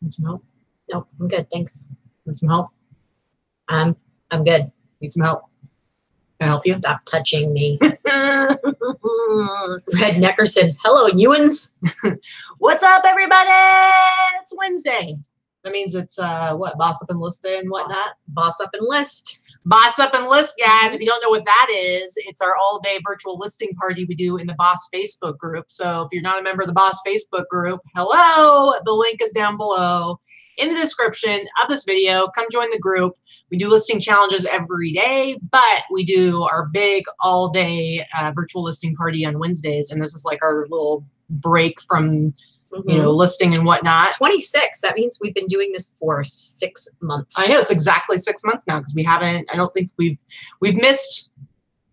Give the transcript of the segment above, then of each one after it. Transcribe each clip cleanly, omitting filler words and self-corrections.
Need some help? No, I'm good. Thanks. Need some help? I'm good. Need some help? Can I help you? Stop touching me. Red Neckerson. Hello, Ewans. What's up, everybody? It's Wednesday. That means it's what, Boss Up and List Day and whatnot? Boss Up and List. Boss Up and List, guys. If you don't know what that is, it's our all-day virtual listing party we do in the Boss Facebook group. So if you're not a member of the Boss Facebook group, hello, the link is down below in the description of this video. Come join the group. We do listing challenges every day, but we do our big all-day virtual listing party on Wednesdays, and this is like our little break from you know, listing and whatnot. 26. That means we've been doing this for 6 months. I know, it's exactly 6 months now because we haven't. I don't think we've missed.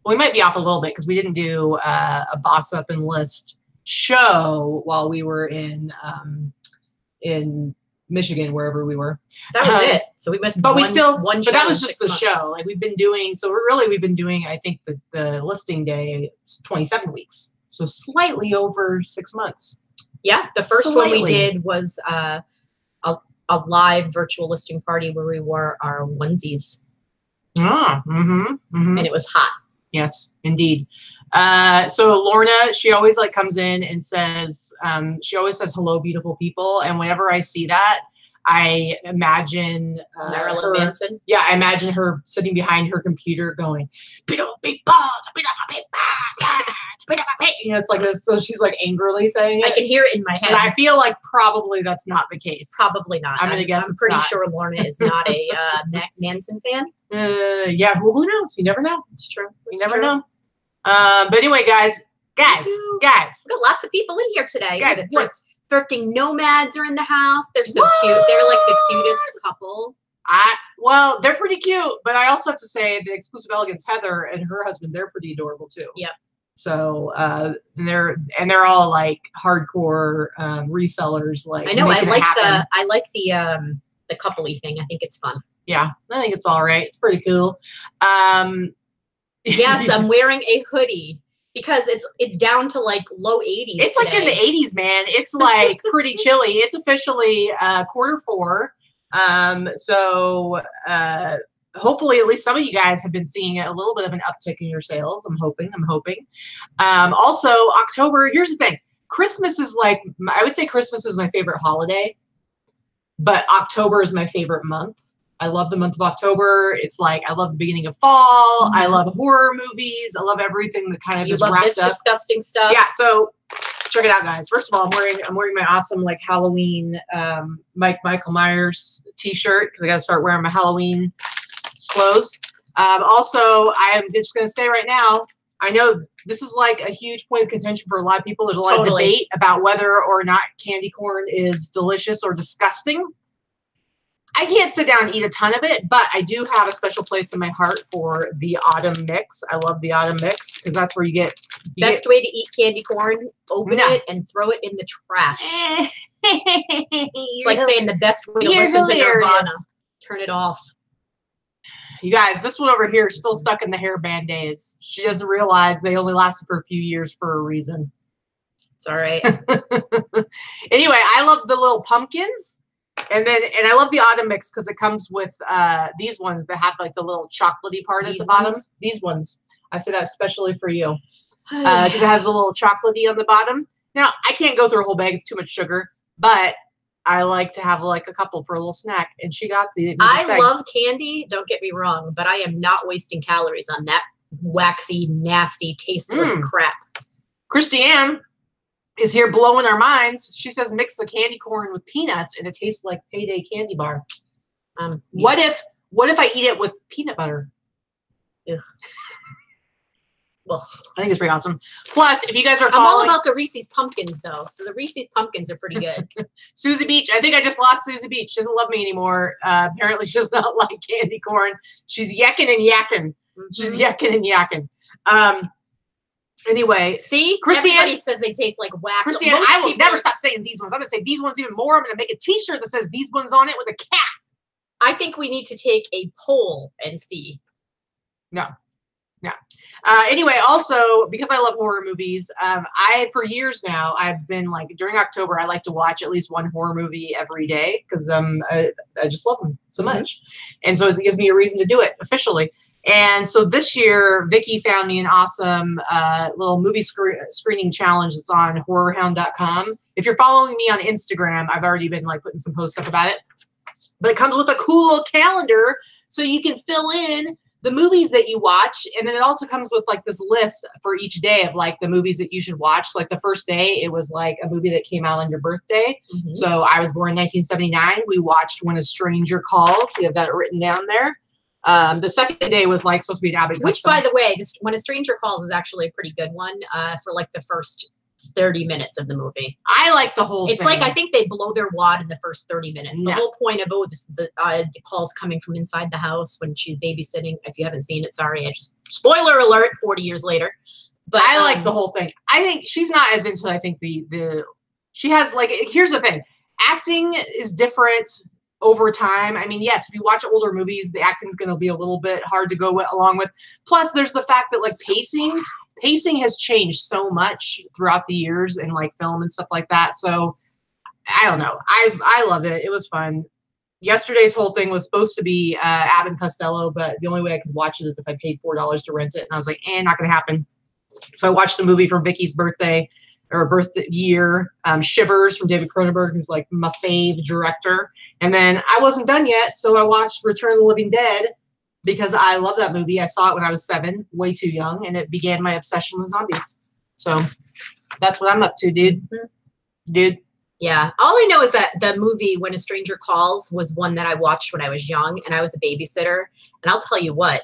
Well, we might be off a little bit because we didn't do a Boss Up and List show while we were in Michigan, wherever we were. That was it. So we missed. But one show that was just the months. show. Like we've been doing. So we've been doing. I think the listing day is 27 weeks. So slightly over 6 months. Yeah, the first one we did was a live virtual listing party where we wore our onesies. And it was hot. Yes, indeed. So Lorna, she always like comes in and says, she always says, hello, beautiful people. And whenever I see that, I imagine Marilyn Manson. Yeah, I imagine her sitting behind her computer going, you know, it's like this. So she's like angrily saying it. I can hear it in my head. And I feel like probably that's not the case. Probably not. I'm gonna guess. I'm pretty sure Lorna is not a Manson fan. Yeah. Well, who knows? You never know. It's true. You never know. But anyway, guys. We got lots of people in here today. Guys, thrifting nomads are in the house. They're so cute. They're like the cutest couple. Well, they're pretty cute, but I also have to say the Exclusive Elegance Heather and her husband, they're pretty adorable too. Yep. So they're all like hardcore resellers. Like I know, I like the coupley thing. I think it's fun. Yeah, I think it's all right. It's pretty cool. Yes, I'm wearing a hoodie because it's down to like low 80s. It's today. Like in the 80s, man. It's like pretty chilly. It's officially Q4. So hopefully at least some of you guys have been seeing a little bit of an uptick in your sales. I'm hoping. Also October, here's the thing. Christmas is like, I would say Christmas is my favorite holiday, but October is my favorite month. I love the month of October. It's like, I love the beginning of fall. I love horror movies. I love everything that kind of is wrapped up. You love this disgusting stuff. Yeah. So check it out, guys. First of all, I'm wearing my awesome like Halloween Michael Myers t-shirt because I got to start wearing my Halloween clothes. Also, I'm just going to say right now, I know this is like a huge point of contention for a lot of people. There's a lot of debate about whether or not candy corn is delicious or disgusting. I can't sit down and eat a ton of it, but I do have a special place in my heart for the autumn mix. I love the autumn mix because that's where you get best way to eat candy corn. Open it and throw it in the trash. It's like saying the best way to listen to Nirvana. Turn it off. You guys, this one over here is still stuck in the hairband days. She doesn't realize they only lasted for a few years for a reason. It's all right. Anyway, I love the little pumpkins. And I love the autumn mix because it comes with these ones that have like the little chocolatey part at the bottom. These ones. I say that especially for you because it has a little chocolatey on the bottom. Now, I can't go through a whole bag. It's too much sugar. But I like to have like a couple for a little snack. And she got I love candy. Don't get me wrong. But I am not wasting calories on that waxy, nasty, tasteless crap. Christiane is here blowing our minds. She says mix the candy corn with peanuts and it tastes like Payday candy bar. What if I eat it with peanut butter? Ugh. Well, I think it's pretty awesome. Plus, if you guys are I'm all about the Reese's pumpkins though. So the Reese's pumpkins are pretty good. Susie Beach. I think I just lost Susie Beach. She doesn't love me anymore. Apparently she does not like candy corn. She's yakking and yakking. She's yakking and yakking. Anyway, see, Christiane, everybody says they taste like wax. Christiane, I will never stop saying these ones. I'm going to say these ones even more. I'm going to make a t-shirt that says these ones on it with a cat. I think we need to take a poll and see. No. Yeah. Anyway, also because I love horror movies, for years now I've been like during October I like to watch at least one horror movie every day because I just love them so much, and so it gives me a reason to do it officially. And so this year, Vikki found me an awesome little movie screening challenge that's on horrorhound.com. If you're following me on Instagram, I've already been like putting some posts up about it. But it comes with a cool little calendar so you can fill in the movies that you watch. And then it also comes with like this list for each day of like the movies that you should watch. Like the first day, it was like a movie that came out on your birthday. So I was born in 1979. We watched When a Stranger Calls. You have that written down there. The second day was like supposed to be an Abbott. Which, by the way, When a Stranger Calls is actually a pretty good one for like the first 30 minutes of the movie. I like the whole thing. It's like, I think they blow their wad in the first 30 minutes. The Yeah. whole point of, the calls coming from inside the house when she's babysitting. If you haven't seen it, sorry. Spoiler alert, 40 years later. But I like the whole thing. I think she's not as into, I think she has like, here's the thing. Acting is different over time. I mean, yes, if you watch older movies, the acting's going to be a little bit hard to go along with. Plus, there's the fact that like pacing has changed so much throughout the years in like film and stuff like that. So I don't know. I love it. It was fun. Yesterday's whole thing was supposed to be Abbott and Costello, but the only way I could watch it is if I paid $4 to rent it. And I was like, not going to happen. So I watched a movie from Vicki's birthday or birthday year, Shivers from David Cronenberg, who's like my fave director. And then I wasn't done yet. So I watched Return of the Living Dead because I love that movie. I saw it when I was 7, way too young. And it began my obsession with zombies. So that's what I'm up to, dude. Yeah. All I know is that the movie When a Stranger Calls was one that I watched when I was young and I was a babysitter. And I'll tell you what,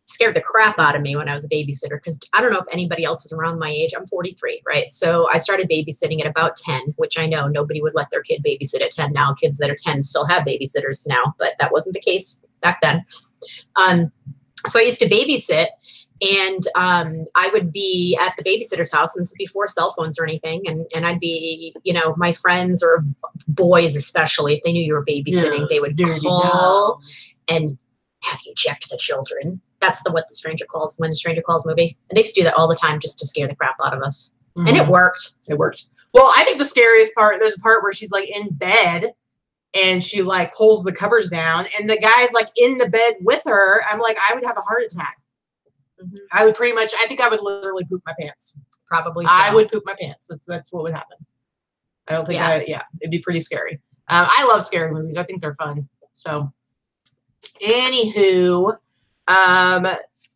scared the crap out of me when I was a babysitter because I don't know if anybody else is around my age. I'm 43, right? So I started babysitting at about 10, which I know nobody would let their kid babysit at 10 now. Kids that are 10 still have babysitters now, but that wasn't the case back then. So I used to babysit. And I would be at the babysitter's house, and this is before cell phones or anything. And I'd be, my friends or boys, especially, if they knew you were babysitting, they would call and have you checked the children. That's what the Stranger Calls, When the Stranger Calls movie. And they used to do that all the time just to scare the crap out of us. And it worked. It worked. Well, I think the scariest part, there's a part where she's like in bed and she like pulls the covers down and the guy's like in the bed with her. I'm like, I would have a heart attack. I would I think I would literally poop my pants. Probably so. I would poop my pants. That's what would happen. I don't think it'd be pretty scary. I love scary movies. I think they're fun. So anywho,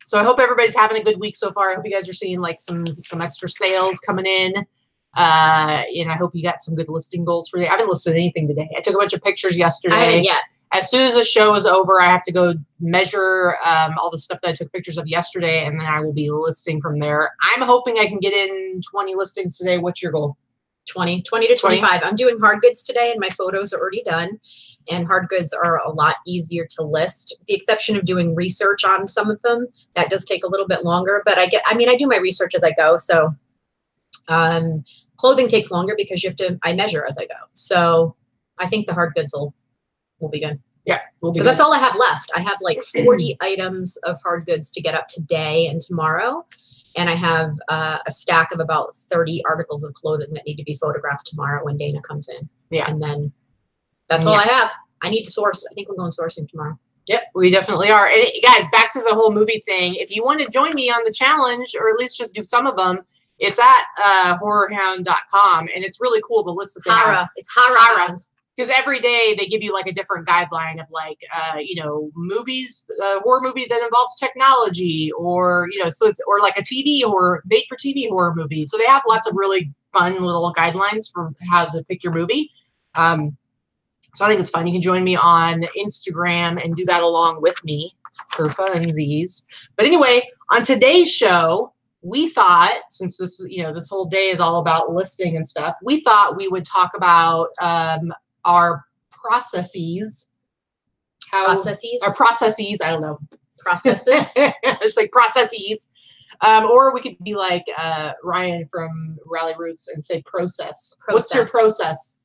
so I hope everybody's having a good week so far. I hope you guys are seeing like some extra sales coming in. And I hope you got some good listing goals for today. I haven't listed anything today. I took a bunch of pictures yesterday. I haven't yet. As soon as the show is over, I have to go measure all the stuff that I took pictures of yesterday, and then I will be listing from there. I'm hoping I can get in 20 listings today. What's your goal? 20 to 25. I'm doing hard goods today, and my photos are already done. And hard goods are a lot easier to list, with the exception of doing research on some of them. That does take a little bit longer, but I do my research as I go. So clothing takes longer because I measure as I go. So I think the hard goods will be good. Yeah, because that's all I have left. I have like 40 items of hard goods to get up today and tomorrow. And I have a stack of about 30 articles of clothing that need to be photographed tomorrow when Dana comes in. Yeah. And then that's all I have. I need to source. I think we're going sourcing tomorrow. Yep, we definitely are. And guys, back to the whole movie thing. If you want to join me on the challenge, or at least just do some of them, it's at horrorhound.com. And it's really cool the list that they have. It's Hara. Because every day they give you like a different guideline of like, movies, horror movie that involves technology, or, so it's, or like a TV horror, made for TV horror movie. So they have lots of really fun little guidelines for how to pick your movie. So I think it's fun. You can join me on Instagram and do that along with me for funsies. But anyway, on today's show, we thought, since this, this whole day is all about listing and stuff, we thought we would talk about, our processes. Our processes. I don't know. Processes. It's like processes. Or we could be like Ryan from Rally Roots and say process. What's your process?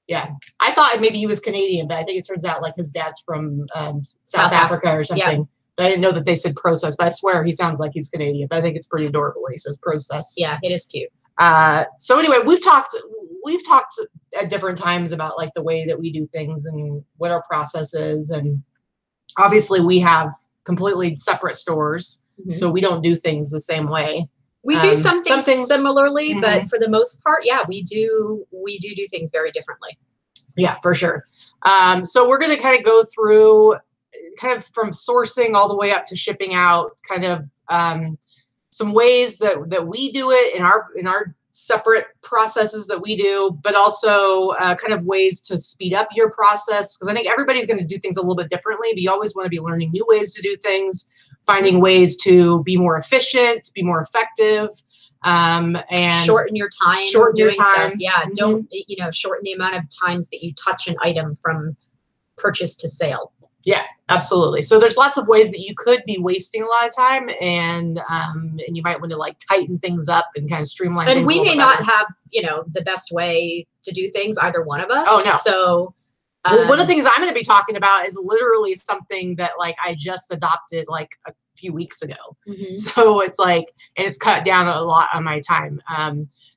Yeah. I thought maybe he was Canadian, but I think it turns out like his dad's from South Africa or something. I didn't know that they said process, but I swear he sounds like he's Canadian. But I think it's pretty adorable when he says process. Yeah, it is cute. So anyway, we've talked at different times about like the way that we do things and what our process is, and obviously we have completely separate stores, so we don't do things the same way. We do some things similarly, mm-hmm. but for the most part, yeah, we do things very differently. Yeah, for sure. So we're going to kind of go through kind of from sourcing all the way up to shipping out, kind of some ways that we do it in our separate processes that we do, but also kind of ways to speed up your process. Because I think everybody's going to do things a little bit differently, but you always want to be learning new ways to do things, finding ways to be more efficient, be more effective, and shorten your time. Shorten your time. Stuff. Yeah. Don't, shorten the amount of times that you touch an item from purchase to sale. Yeah, absolutely. So there's lots of ways that you could be wasting a lot of time, and you might want to like tighten things up and kind of streamline things. And we may not have, the best way to do things, either one of us. Oh, no. So one of the things I'm going to be talking about is literally something that like I just adopted like a few weeks ago. Mm-hmm. So it's like, and it's cut down a lot on my time.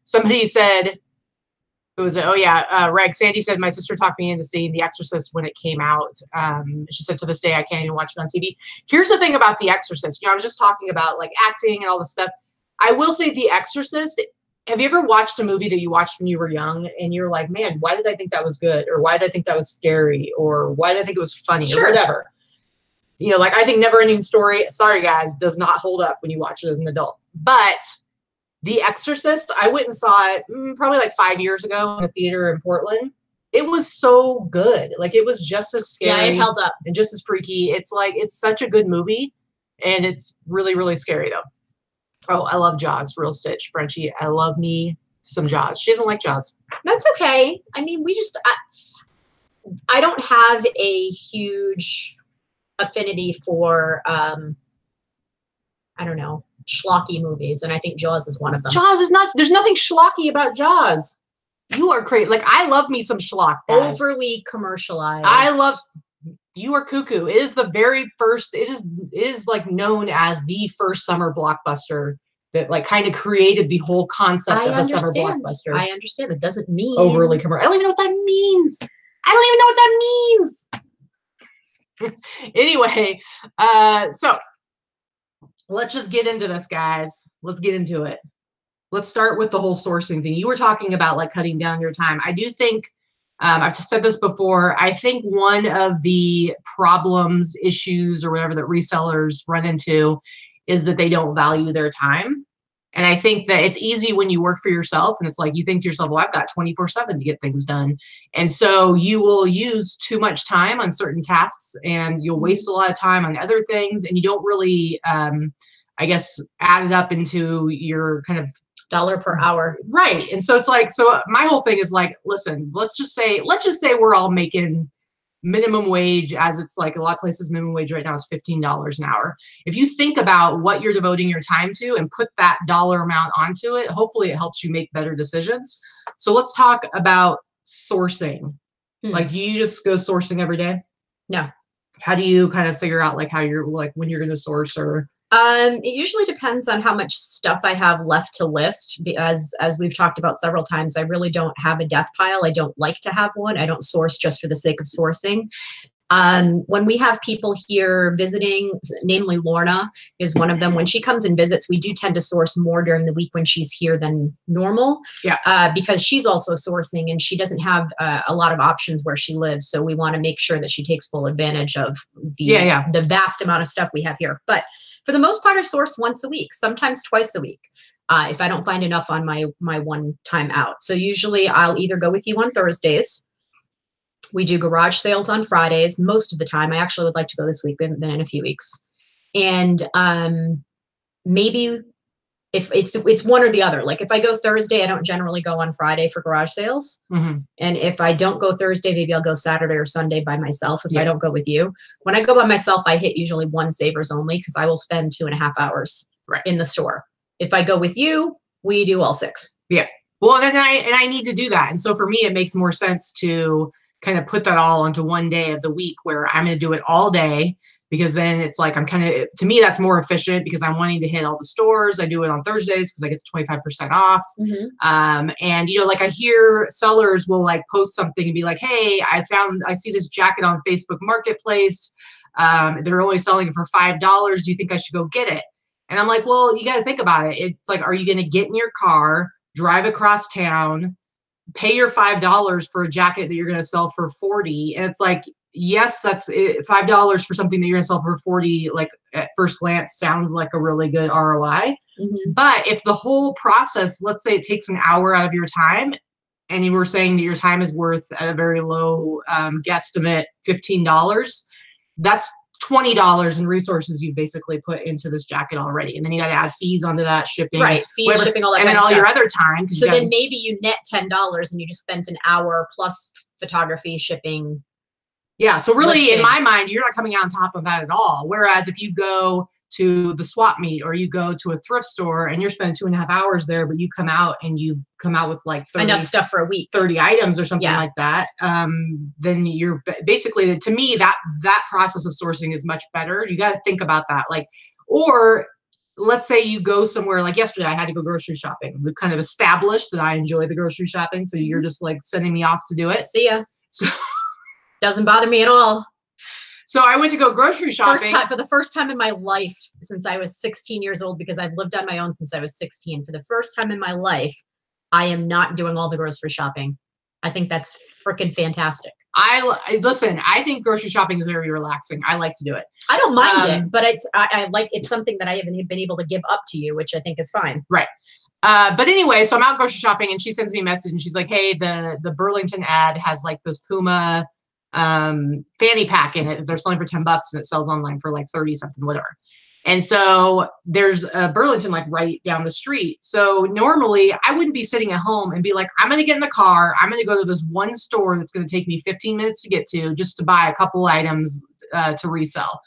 Somebody said, Reg, Sandy said, my sister talked me into seeing The Exorcist when it came out. She said, to this day, I can't even watch it on TV. Here's the thing about The Exorcist. I was just talking about like acting and all this stuff. I will say The Exorcist, have you ever watched a movie that you watched when you were young and you're like, man, why did I think that was good? Or why did I think that was scary? Or why did I think it was funny? Sure. Or whatever. Like I think Never Ending Story, sorry guys, does not hold up when you watch it as an adult. But The Exorcist, I went and saw it probably like 5 years ago in a theater in Portland. It was so good. Like it was just as scary. Yeah, it held up. And just as freaky. It's like, it's such a good movie. And it's really, really scary though. Oh, I love Jaws. Real Stitch. Frenchie, I love me some Jaws. She doesn't like Jaws. That's okay. I mean, I don't have a huge affinity for, I don't know, schlocky movies, and I think Jaws is one of them. Jaws is not, there's nothing schlocky about Jaws. You are crazy. Like, I love me some schlock, guys. Overly commercialized. You are cuckoo. It is the very first, it is like known as the first summer blockbuster that like kind of created the whole concept of a summer blockbuster. I understand. It doesn't mean overly commercial. I don't even know what that means. I don't even know what that means. Anyway, so let's just get into this, guys. Let's get into it. Let's start with the whole sourcing thing. You were talking about like cutting down your time. I do think, I've said this before, I think one of the problems, issues, or whatever that resellers run into is that they don't value their time. And I think that it's easy when you work for yourself and it's like, you think to yourself, well, I've got 24/7 to get things done. And so you will use too much time on certain tasks and you'll waste a lot of time on other things. And you don't really, I guess, add it up into your kind of dollar per hour. Right. And so it's like, so my whole thing is like, listen, let's just say we're all making minimum wage, as it's like a lot of places minimum wage right now is $15 an hour. If you think about what you're devoting your time to and put that dollar amount onto it, hopefully it helps you make better decisions. So let's talk about sourcing. Like, do you just go sourcing every day? No. How do you kind of figure out like how you're like when you're going to source? Or it usually depends on how much stuff I have left to list, because as we've talked about several times, I really don't have a death pile. I don't like to have one. I don't source just for the sake of sourcing. When we have people here visiting, namely Lorna is one of them, when she comes and visits, we do tend to source more during the week when she's here than normal. Yeah. Because she's also sourcing and she doesn't have a lot of options where she lives. So we want to make sure that she takes full advantage of the vast amount of stuff we have here. But for the most part, I source once a week, sometimes twice a week, if I don't find enough on my one time out. So usually I'll either go with you on Thursdays. We do garage sales on Fridays most of the time. I actually would like to go this week. We haven't been in a few weeks. And maybe if it's one or the other. Like if I go Thursday, I don't generally go on Friday for garage sales. And if I don't go Thursday, maybe I'll go Saturday or Sunday by myself if I don't go with you. When I go by myself, I hit usually one Savers only because I will spend 2.5 hours in the store. If I go with you, we do all 6. Yeah. Well, and I need to do that. And so for me, it makes more sense to kind of put that all onto one day of the week where I'm going to do it all day. because then it's like I'm kind of, to me, that's more efficient because I'm wanting to hit all the stores. I do it on Thursdays because I get the 25% off. And, you know, like I hear sellers will like post something and be like, hey, I see this jacket on Facebook Marketplace. They're only selling it for $5. Do you think I should go get it? And I'm like, well, you got to think about it. It's like, are you going to get in your car, drive across town, pay your $5 for a jacket that you're going to sell for $40? And it's like, yes, that's it. $5 for something that you're going to sell for $40, like at first glance sounds like a really good ROI. But if the whole process, let's say it takes an hour out of your time, and you were saying that your time is worth at a very low guesstimate $15, that's $20 in resources you basically put into this jacket already. And then you got to add fees onto that, shipping, fees, whatever, shipping, all that, and then all your other time. So then maybe you net $10 and you just spent an hour plus photography, shipping. Yeah. So really, in my mind, you're not coming out on top of that at all. Whereas if you go to the swap meet or you go to a thrift store and you're spending 2.5 hours there, but you come out and you come out with like 30, enough stuff for a week, 30 items or something like that, then you're basically, to me, that process of sourcing is much better. You got to think about that. Like, or let's say you go somewhere, like yesterday, I had to go grocery shopping. We've kind of established that I enjoy the grocery shopping. So you're just like sending me off to do it. See ya. So doesn't bother me at all. So I went to go grocery shopping. For the first time in my life since I was 16 years old, because I've lived on my own since I was 16. For the first time in my life, I am not doing all the grocery shopping. I think that's freaking fantastic. Listen, I think grocery shopping is very relaxing. I like to do it. I don't mind it, but it's something that I haven't been able to give up to you, which I think is fine. Right. But anyway, so I'm out grocery shopping and she sends me a message and she's like, hey, the Burlington ad has like this Puma fanny pack in it. They're selling for $10 and it sells online for like 30 something, whatever. And so there's a Burlington like right down the street. So normally I wouldn't be sitting at home and be like, I'm going to get in the car. I'm going to go to this one store that's going to take me 15 minutes to get to just to buy a couple items to resell.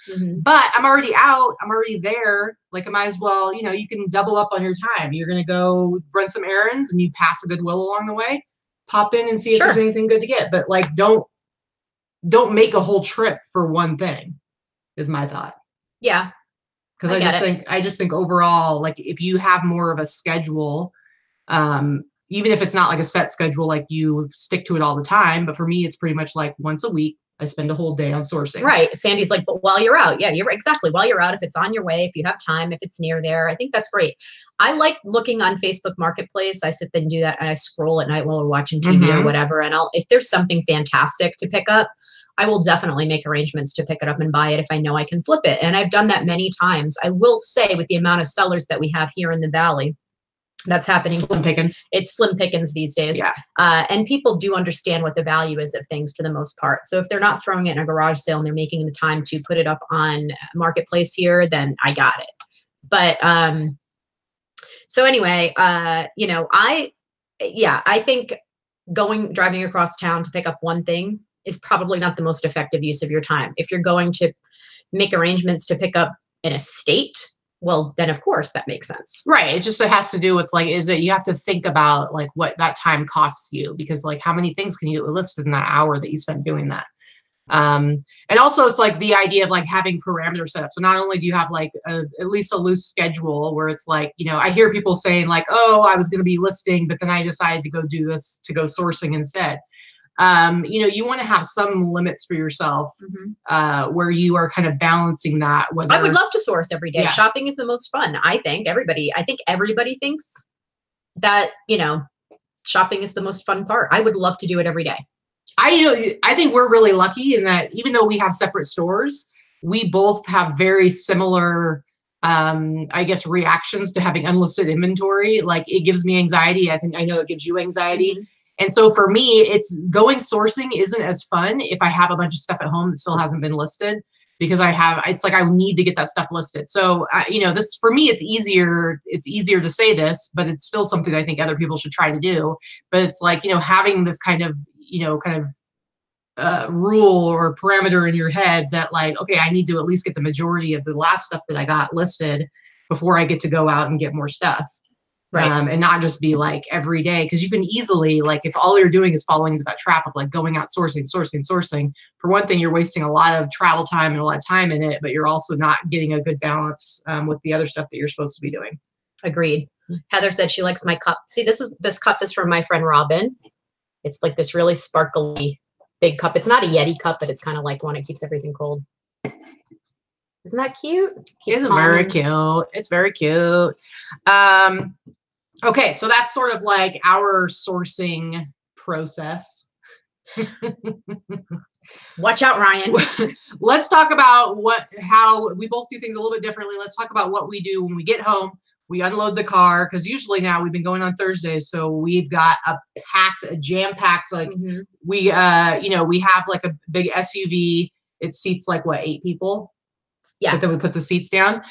But I'm already out. I'm already there. Like I might as well, you know, you can double up on your time. You're going to go run some errands and you pass a Goodwill along the way, pop in and see if there's anything good to get. But like, don't make a whole trip for one thing is my thought. Yeah. Because I just think overall, like if you have more of a schedule, even if it's not like a set schedule, like you stick to it all the time. But for me, it's pretty much like once a week, I spend a whole day on sourcing. Right. Sandy's like, but while you're out, yeah, you're exactly while you're out, if it's on your way, if you have time, if it's near there, I think that's great. I like looking on Facebook Marketplace. I sit there and do that. And I scroll at night while we're watching TV or whatever. And if there's something fantastic to pick up, I will definitely make arrangements to pick it up and buy it if I know I can flip it. And I've done that many times. I will say with the amount of sellers that we have here in the Valley, that's happening. Slim pickings. It's slim pickings these days. Yeah. And people do understand what the value is of things for the most part. So if they're not throwing it in a garage sale and they're making the time to put it up on Marketplace here, then I got it. But so anyway, you know, I think driving across town to pick up one thing is probably not the most effective use of your time. If you're going to make arrangements to pick up an estate, well, then of course that makes sense. Right. It has to do with like, you have to think about like what that time costs you, because like how many things can you list in that hour that you spent doing that? And also it's like the idea of like having parameters set up. So not only do you have like at least a loose schedule where it's like, you know, I hear people saying like, oh, I was going to be listing, but then I decided to go do this, to go sourcing instead. You know, you want to have some limits for yourself where you are kind of balancing that. I would love to source every day. Yeah. Shopping is the most fun. I think everybody thinks that, you know, shopping is the most fun part. I would love to do it every day. I think we're really lucky in that even though we have separate stores, we both have very similar, I guess, reactions to having unlisted inventory. Like it gives me anxiety. I know it gives you anxiety. And so for me, it's going sourcing isn't as fun if I have a bunch of stuff at home that still hasn't been listed, because it's like, I need to get that stuff listed. So, you know, this, for me, it's easier to say this, but it's still something that I think other people should try to do. But it's like, you know, having this kind of rule or parameter in your head that like, okay, I need to at least get the majority of the last stuff that I got listed before I get to go out and get more stuff. Right. And not just be like every day, because you can easily, like, if all you're doing is falling into that trap of like going out sourcing, for one thing, you're wasting a lot of travel time and a lot of time in it, but you're also not getting a good balance with the other stuff that you're supposed to be doing. Agreed. Heather said she likes my cup. See, this cup is from my friend Robin. It's like this really sparkly big cup. It's not a Yeti cup, but it's kind of like one that keeps everything cold. Isn't that cute? It's very cute. It's very cute. Okay, so that's sort of like our sourcing process. Watch out, Ryan. Let's talk about how we both do things a little bit differently. Let's talk about what we do when we get home. We unload the car, because usually now we've been going on Thursdays, so we've got a jam-packed, like we have like a big SUV. It seats like what, 8 people? Yeah. But then we put the seats down.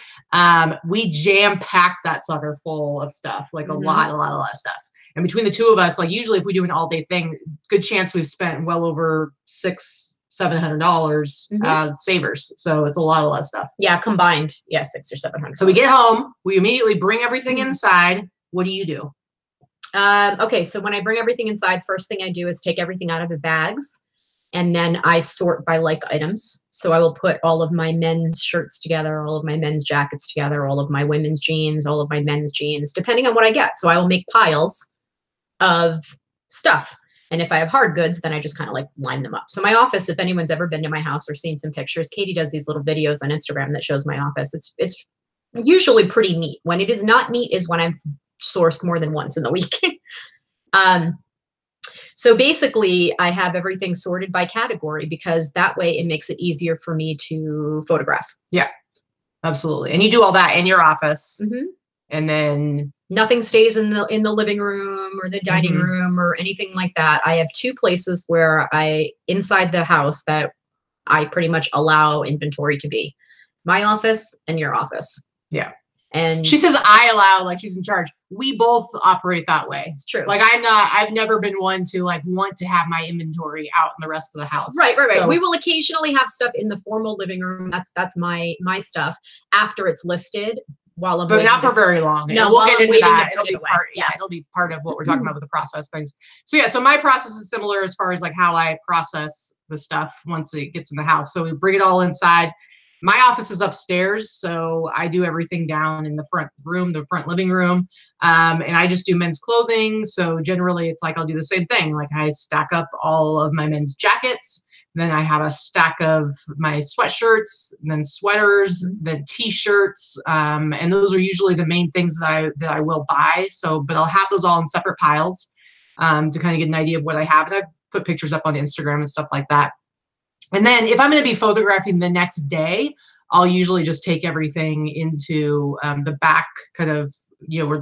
We jam-packed that sucker full of stuff, like a lot of stuff. And between the two of us, like usually if we do an all-day thing, good chance we've spent well over $600-700 savers. So it's a lot of stuff. Yeah, combined. Yeah, $600 or $700. So we get home, we immediately bring everything inside. What do you do? Okay, so when I bring everything inside, first thing I do is take everything out of the bags, and then I sort by like items. So I will put all of my men's shirts together, all of my men's jackets together, all of my women's jeans, all of my men's jeans, depending on what I get. So I will make piles of stuff. And if I have hard goods, then I just kind of like line them up. So my office, if anyone's ever been to my house or seen some pictures, Katie does these little videos on Instagram that shows my office. It's usually pretty neat. When it is not neat is when I've sourced more than once in the week. So basically I have everything sorted by category, because that way it makes it easier for me to photograph. Yeah, absolutely. And you do all that in your office. And then nothing stays in the living room or the dining room or anything like that. I have 2 places where inside the house that I pretty much allow inventory to be. My office and your office. Yeah. And she says I allow, like she's in charge. We both operate that way. It's true. Like I've never been one to like want to have my inventory out in the rest of the house. Right. So, we will occasionally have stuff in the formal living room. That's my stuff after it's listed. But not for very long. No, we'll get into that. It'll be part. Yeah, it'll be part of what we're talking about with the process things. So yeah, so my process is similar as far as like how I process the stuff once it gets in the house. So we bring it all inside. My office is upstairs, so I do everything down in the front room, the front living room, and I just do men's clothing. So generally, it's like I'll do the same thing. Like I stack up all of my men's jackets. Then I have a stack of my sweatshirts, then sweaters, then t-shirts, and those are usually the main things that I will buy. So, but I'll have those all in separate piles to kind of get an idea of what I have. And I put pictures up on Instagram and stuff like that. And then if I'm going to be photographing the next day, I'll usually just take everything into the back, kind of, where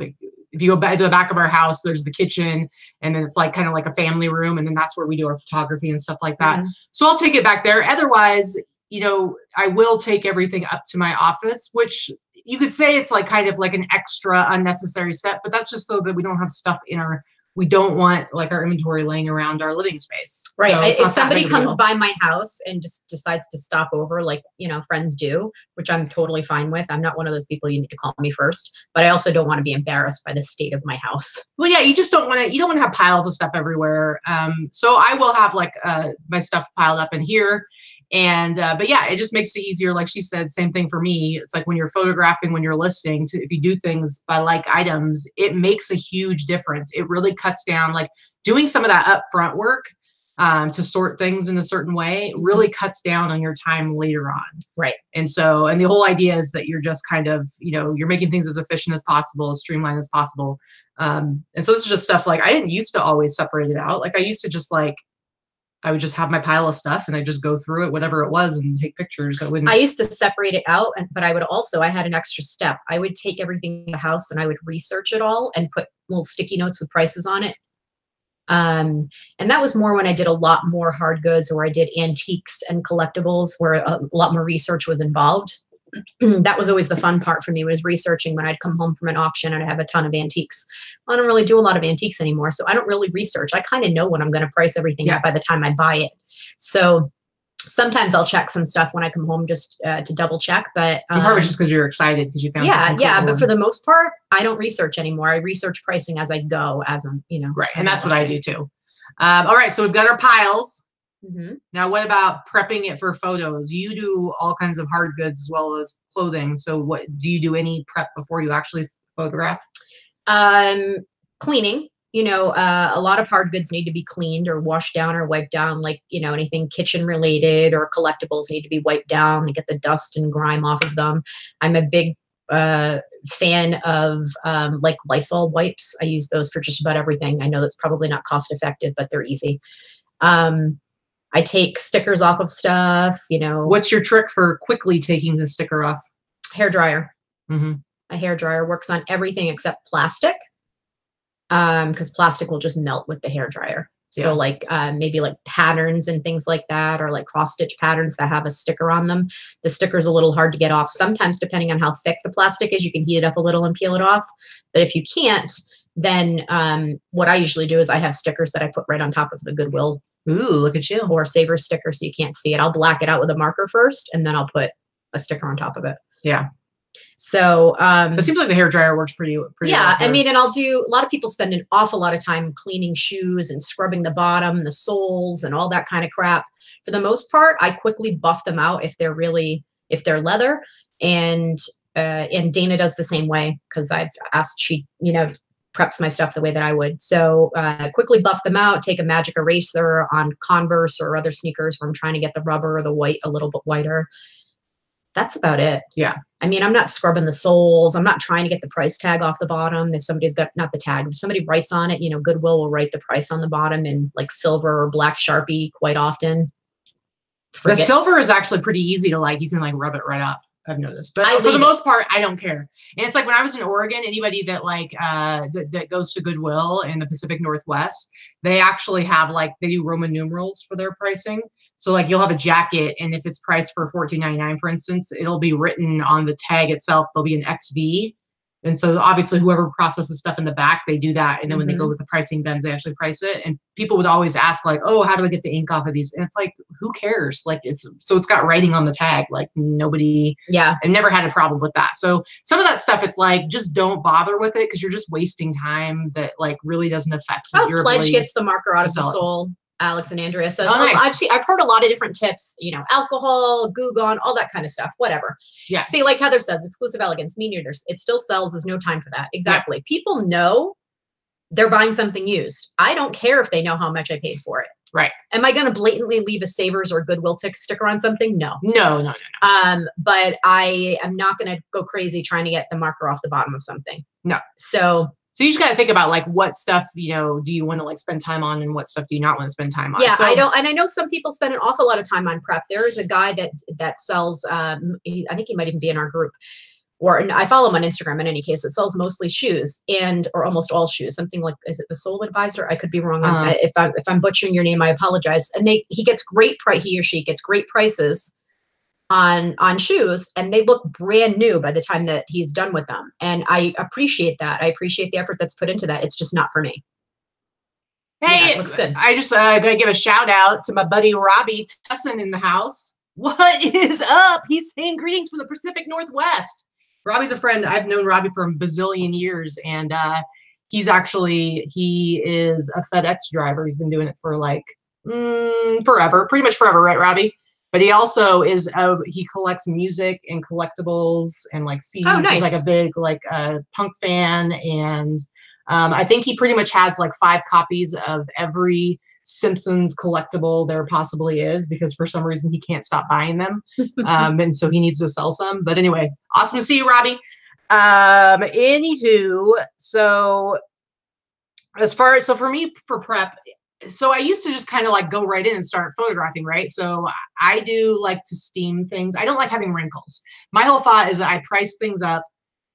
if you go back to the back of our house, there's the kitchen, and then it's like kind of like a family room, and then that's where we do our photography and stuff like that. So I'll take it back there. Otherwise, I will take everything up to my office, which you could say it's like kind of like an extra unnecessary step, but that's just so that we don't have stuff we don't want like our inventory laying around our living space. Right. So if somebody comes by my house and just decides to stop over, like, friends do, which I'm totally fine with. I'm not one of those people you need to call me first, but I also don't want to be embarrassed by the state of my house. Well, yeah, you don't want to have piles of stuff everywhere. So I will have like my stuff piled up in here. And, but yeah, it just makes it easier. Like she said, same thing for me. It's like when you're photographing, when you're listing, if you do things by like items, it makes a huge difference. It really cuts down, like doing some of that upfront work to sort things in a certain way really cuts down on your time later on. Right. And so, and the whole idea is that you're just kind of, you're making things as efficient as possible, as streamlined as possible. And so this is just stuff like I didn't used to always separate it out. Like I used to just I would just have my pile of stuff and I just go through it, whatever it was, and take pictures. I used to separate it out, but I had an extra step. I would take everything in the house and I would research it all and put little sticky notes with prices on it. And that was more when I did a lot more hard goods, or I did antiques and collectibles where a lot more research was involved. That was always the fun part for me, was researching when I'd come home from an auction and I have a ton of antiques. I don't really do a lot of antiques anymore, so I don't really research. I kind of know what I'm going to price everything at by the time I buy it. So Sometimes I'll check some stuff when I come home just to double check, but part just because you're excited because you found something cool. But for the most part, I don't research anymore. I research pricing as I go, as I'm, right. And that's what I do too. All right, so we've got our piles. Now, what about prepping it for photos? You do all kinds of hard goods as well as clothing. So, what do you do? Any prep before you actually photograph? Cleaning. A lot of hard goods need to be cleaned or washed down or wiped down, like, anything kitchen related or collectibles need to be wiped down and get the dust and grime off of them. I'm a big fan of like Lysol wipes. I use those for just about everything. I know that's probably not cost effective, but they're easy. I take stickers off of stuff, What's your trick for quickly taking the sticker off? Hair dryer. A hair dryer works on everything except plastic. Because plastic will just melt with the hair dryer. So like maybe like patterns and things like that, or like cross stitch patterns that have a sticker on them. The sticker's a little hard to get off. Sometimes, depending on how thick the plastic is, you can heat it up a little and peel it off. But if you can't, then what I usually do is I have stickers that I put right on top of the Goodwill. Ooh, look at you. Or Savers sticker, so you can't see it. I'll black it out with a marker first, and then I'll put a sticker on top of it. Yeah. So it seems like the hair dryer works pretty yeah, well. I mean, and a lot of people spend an awful lot of time cleaning shoes and scrubbing the bottom, the soles, and all that kind of crap. For the most part, I quickly buff them out if they're leather, and Dana does the same way, because I've asked, she preps my stuff the way that I would. So quickly buff them out, take a magic eraser on Converse or other sneakers where I'm trying to get the rubber or the white a little bit whiter. That's about it. Yeah. I mean, I'm not scrubbing the soles. I'm not trying to get the price tag off the bottom. If somebody's got, not the tag, if somebody writes on it, Goodwill will write the price on the bottom in like silver or black Sharpie quite often. The silver is actually pretty easy to you can rub it right up. I've noticed, but for the most part, I don't care. And it's like when I was in Oregon, anybody that that goes to Goodwill in the Pacific Northwest, they actually have they do Roman numerals for their pricing. So you'll have a jacket, and if it's priced for $14.99, for instance, it'll be written on the tag itself. There'll be an XV. And so obviously whoever processes stuff in the back, they do that. And then when they go with the pricing bins, they actually price it. And people would always ask oh, how do I get the ink off of these? And it's who cares? It's got writing on the tag. Nobody, I've never had a problem with that. So some of that stuff, it's just don't bother with it, because you're just wasting time that really doesn't affect your Pledge ability gets the marker out of the sole. Alex and Andrea says, oh, nice. I've heard a lot of different tips, alcohol, Goo Gone, all that kind of stuff, whatever. Yeah. See, like Heather says, exclusive elegance, mean eaters, it still sells. There's no time for that. Exactly. Yeah. People know they're buying something used. I don't care if they know how much I paid for it. Right. Am I going to blatantly leave a Savers or Goodwill sticker on something? No. No. But I am not going to go crazy trying to get the marker off the bottom of something. No. So you just got to think about what stuff, do you want to spend time on, and what stuff do you not want to spend time on? Yeah, I don't. And I know some people spend an awful lot of time on prep. There is a guy that sells, I think he might even be in our group, and I follow him on Instagram in any case. It sells mostly shoes or almost all shoes. Something like, is it the Soul Advisor? I could be wrong. If I'm butchering your name, I apologize. And he gets he or she gets great prices on shoes, and they look brand new by the time that he's done with them. And I appreciate that. I appreciate the effort that's put into that. It's just not for me. Hey, it looks good. I just gotta give a shout out to my buddy Robbie Tesson in the house. What is up? He's saying greetings from the Pacific Northwest. Robbie's a friend. I've known Robbie for a bazillion years, and he is a FedEx driver. He's been doing it for forever, pretty much forever, right, Robbie? But he also is, he collects music and collectibles and CDs. Oh, nice. He's a big punk fan. And I think he pretty much has 5 copies of every Simpsons collectible there possibly is, because for some reason he can't stop buying them. And so he needs to sell some. But anyway, awesome to see you, Robbie. Anywho, so for me, for prep, so I used to just kind of go right in and start photographing, right? So I do like to steam things. I don't like having wrinkles. My whole thought is that I price things up.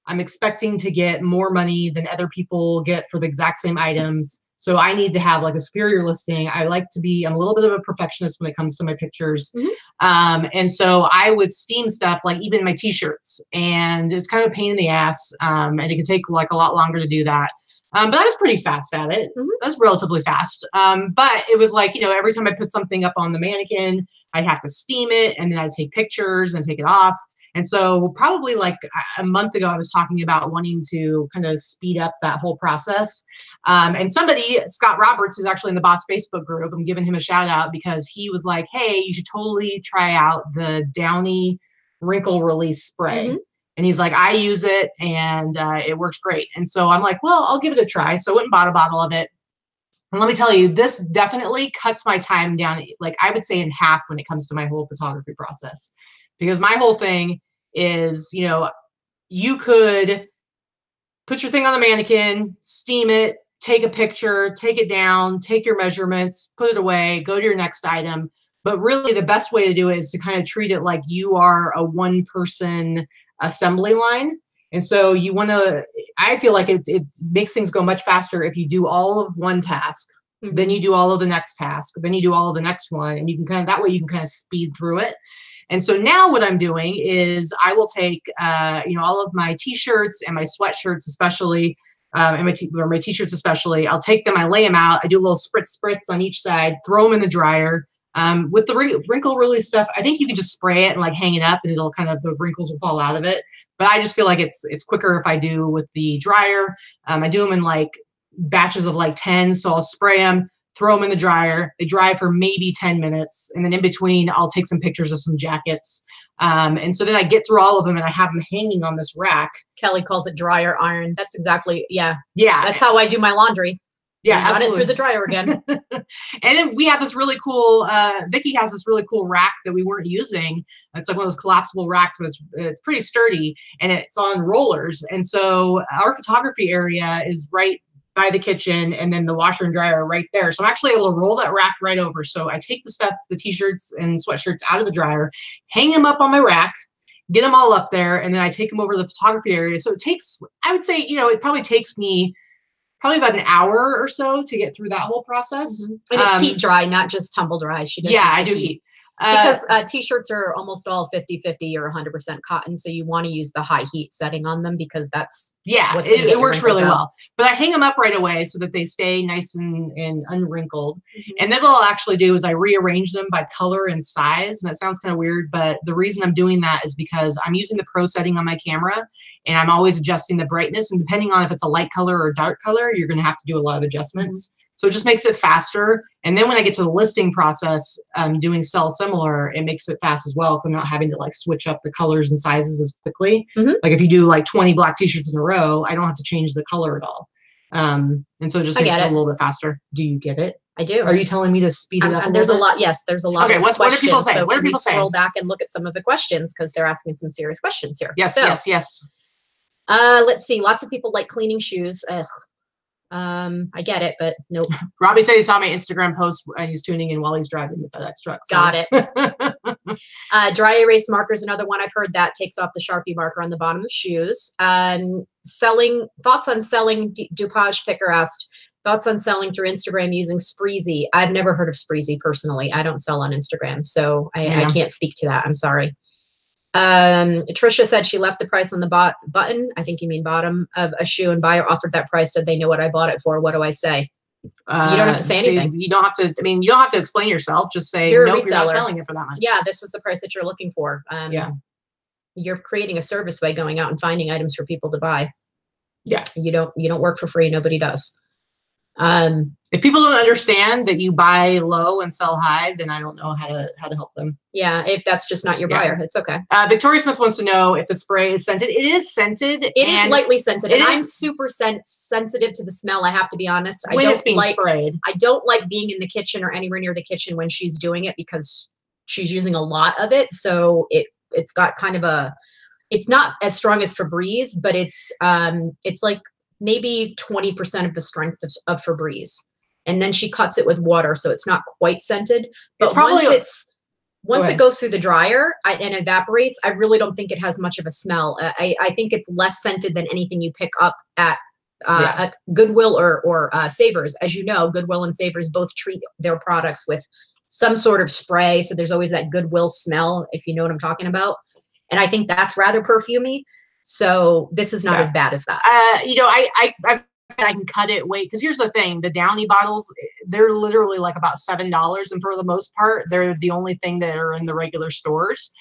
I'm expecting to get more money than other people get for the exact same items. So I need to have a superior listing. I'm a little bit of a perfectionist when it comes to my pictures. And so I would steam stuff, even my t-shirts, and it's kind of a pain in the ass. And it can take a lot longer to do that. But I was pretty fast at it. I was relatively fast. But it was like, you know, every time I put something up on the mannequin, I'd have to steam it, and then I'd take pictures and take it off. And so probably like a month ago, I was talking about wanting to kind of speed up that whole process. And somebody, Scott Roberts, who's actually in the Boss Facebook group, I'm giving him a shout out because he was like, hey, you should totally try out the Downy wrinkle release spray. And he's like, I use it and it works great. And so I'm like, well, I'll give it a try. So I went and bought a bottle of it. And let me tell you, this definitely cuts my time down, like I would say in half when it comes to my whole photography process. Because my whole thing is, you know, you could put your thing on the mannequin, steam it, take a picture, take it down, take your measurements, put it away, go to your next item. But really the best way to do it is to kind of treat it like you are a one-person assembly line. And so you want to, I feel like it makes things go much faster if you do all of one task, then you do all of the next task, then you do all of the next one, and you can kind of, that way you can kind of speed through it. And so now what I'm doing is I will take, you know, all of my t-shirts and my sweatshirts, especially, and my t-shirts especially, I'll take them, I lay them out, I do a little spritz on each side, throw them in the dryer. With the wrinkle release stuff, I think you can just spray it and like hang it up and it'll kind of, the wrinkles will fall out of it. But I just feel like it's quicker if I do with the dryer. I do them in like batches of like 10. So I'll spray them, throw them in the dryer. They dry for maybe 10 minutes. And then in between, I'll take some pictures of some jackets. And so then I get through all of them and I have them hanging on this rack. Kelly calls it dryer iron. That's exactly, yeah. Yeah. That's how I do my laundry. Yeah, got absolutely. it through the dryer again. And then we have this really cool, Vikki has this really cool rack that we weren't using. It's like one of those collapsible racks, but it's pretty sturdy and it's on rollers. And so our photography area is right by the kitchen and then the washer and dryer are right there. So I'm actually able to roll that rack right over. So I take the stuff, the t-shirts and sweatshirts out of the dryer, hang them up on my rack, get them all up there, and then I take them over to the photography area. So it takes, I would say, you know, it probably takes me probably about an hour or so to get through that whole process. And it's heat dry, not just tumble dry. She does. Yeah, I do heat. Because t-shirts are almost all 50-50 or 100% cotton. So you want to use the high heat setting on them because that's, yeah, it works really well. But I hang them up right away so that they stay nice and unwrinkled. And then what I'll actually do is I rearrange them by color and size. And that sounds kind of weird, but the reason I'm doing that is because I'm using the pro setting on my camera and I'm always adjusting the brightness. And depending on if it's a light color or a dark color, you're going to have to do a lot of adjustments. So it just makes it faster. And then when I get to the listing process, doing sell similar, it makes it fast as well. Because I'm not having to like switch up the colors and sizes as quickly. Like if you do like 20 black t-shirts in a row, I don't have to change the color at all. And so it just makes it a little bit faster. Do you get it? I do. Are you telling me to speed it up? And there's a lot. Yes, there's a lot of questions. What are people saying? So what are people saying? Scroll back and look at some of the questions because they're asking some serious questions here. Yes, so, yes. Let's see. Lots of people like cleaning shoes. Ugh. I get it, but nope. Robbie said he saw my Instagram post and he's tuning in while he's driving the FedEx truck. So. Got it. Dry erase marker is another one. I've heard that takes off the Sharpie marker on the bottom of shoes. Thoughts on selling. Dupage Picker asked, thoughts on selling through Instagram using Spreezy. I've never heard of Spreezy personally. I don't sell on Instagram, so I can't speak to that. I'm sorry. Trisha said she left the price on the button, I think you mean bottom, of a shoe, and buyer offered that price, said they know what I bought it for. What do I say? You don't have to say anything. You don't have to, I mean, you don't have to explain yourself. Just say, nope, you're not selling it for that much. Yeah, this is the price that you're looking for. You're creating a service by going out and finding items for people to buy. Yeah. You don't work for free. Nobody does. If people don't understand that you buy low and sell high, then I don't know how to help them. Yeah, if that's just not your buyer, it's okay. Victoria Smith wants to know if the spray is scented. It is scented. It is lightly scented. And I'm super sensitive to the smell, I have to be honest. When it's being sprayed. I don't like being in the kitchen or anywhere near the kitchen when she's doing it because she's using a lot of it. So it's got kind of it's not as strong as Febreze, but it's like maybe 20% of the strength of Febreze. And then she cuts it with water, so it's not quite scented. But it's probably, once it goes through the dryer and evaporates, I really don't think it has much of a smell. I think it's less scented than anything you pick up at Goodwill or Savers. As you know, Goodwill and Savers both treat their products with some sort of spray, so there's always that Goodwill smell, if you know what I'm talking about. And I think that's rather perfumey. So this is not as bad as that. You know, I've I can cut it, wait, because here's the thing, the Downy bottles, they're literally like about $7, and for the most part, they're the only thing that are in the regular stores.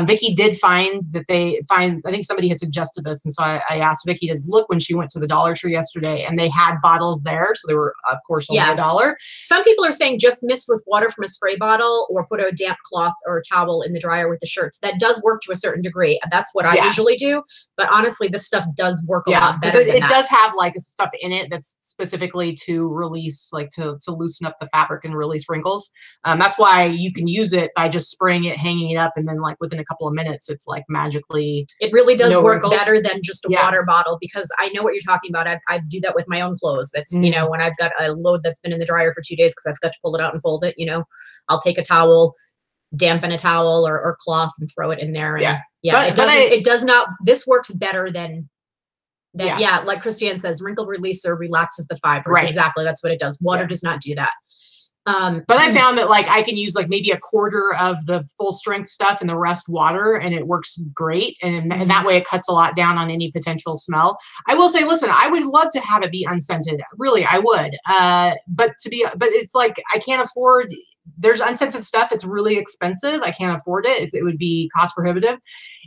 Vikki did find that I think somebody had suggested this, and so I asked Vikki to look when she went to the Dollar Tree yesterday, and they had bottles there, so they were, of course, only $1. Some people are saying just mist with water from a spray bottle or put a damp cloth or a towel in the dryer with the shirts. That does work to a certain degree. That's what I usually do, but honestly, this stuff does work a lot better than that. It does have like stuff in it that's specifically to release, like to loosen up the fabric and release wrinkles. That's why you can use it by just spraying it, hanging it up, and then like within a couple of minutes, it's like magically. It really does work wrinkles. better than just a water bottle, because I know what you're talking about. I do that with my own clothes. That's, you know, when I've got a load that's been in the dryer for 2 days because I've got to pull it out and fold it, you know, I'll take a towel, dampen a towel or cloth and throw it in there. And it does not, this works better than like Christiane says, wrinkle releaser relaxes the fibers. Right. Exactly. That's what it does. Water does not do that. But I found that like I can use like maybe a quarter of the full strength stuff and the rest water, and it works great. And that way it cuts a lot down on any potential smell. I will say, listen, I would love to have it be unscented. Really, I would. But it's like, I can't afford, there's unscented stuff. It's really expensive. I can't afford it. It would be cost prohibitive.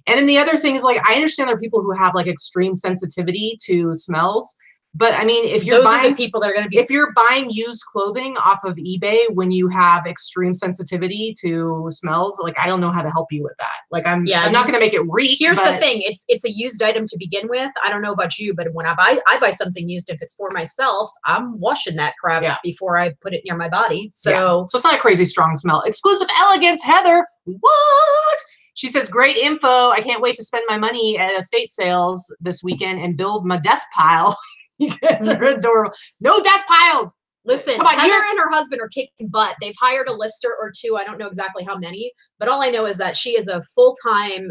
And then the other thing is, like, I understand there are people who have like extreme sensitivity to smells. But I mean, if you're buying, the people that are going to be, if you're buying used clothing off of eBay when you have extreme sensitivity to smells, like, I don't know how to help you with that. Like, I'm not going to make it reek. Nere's the thing. It's a used item to begin with. I don't know about you, but when I buy something used, if it's for myself, I'm washing that crap before I put it near my body. So it's not a crazy strong smell. Exclusive elegance, Heather. What? She says, great info. I can't wait to spend my money at estate sales this weekend and build my death pile. You guys are adorable. No death piles. Listen, Heather and her husband are kicking butt. They've hired a lister or two. I don't know exactly how many, but all I know is that she is a full-time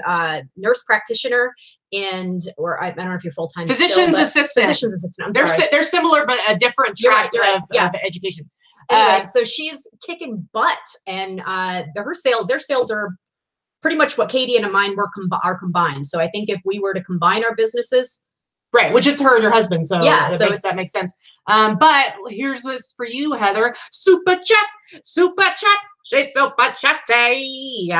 nurse practitioner or I don't know if you're full-time. Physician's assistant. Physician's assistant. I'm sorry. They're similar, but a different track of education. Anyway, so she's kicking butt, and their sales are pretty much what Katie and mine are combined. So I think if we were to combine our businesses. Right, which it's her and your husband, so that makes sense. But here's this for you, Heather. Super chat, she's super chatty.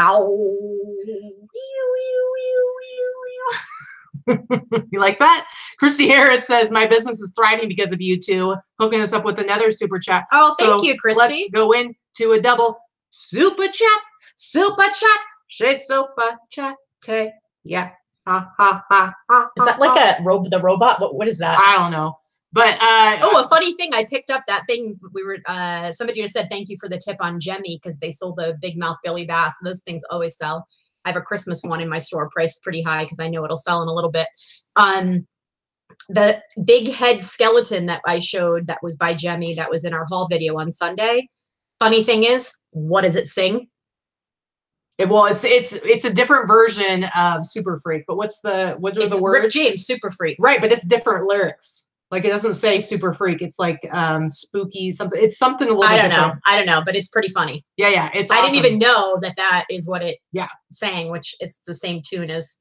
You like that? Christy Harris says, my business is thriving because of you two, hooking us up with another super chat. Oh, thank you, Christy. Let's go into a double super chat. She's super chatty. Yeah. Ha, ha, ha, ha, is that like the robot? What is that? I don't know. But a funny thing, I picked up that thing. We were somebody just said thank you for the tip on Jemmy, because they sold the big mouth Billy Bass. Those things always sell. I have a Christmas one in my store priced pretty high because I know it'll sell in a little bit. The big head skeleton that I showed that was by Jemmy, that was in our haul video on Sunday. Funny thing is, what does it sing? Well, it's a different version of Super Freak, but what are the words? Rick James, Super Freak. Right, but it's different lyrics. Like, it doesn't say Super Freak. It's like spooky something. It's something a little bit different. I don't know, but it's pretty funny. Yeah, it's awesome. I didn't even know that is what it sang, which it's the same tune as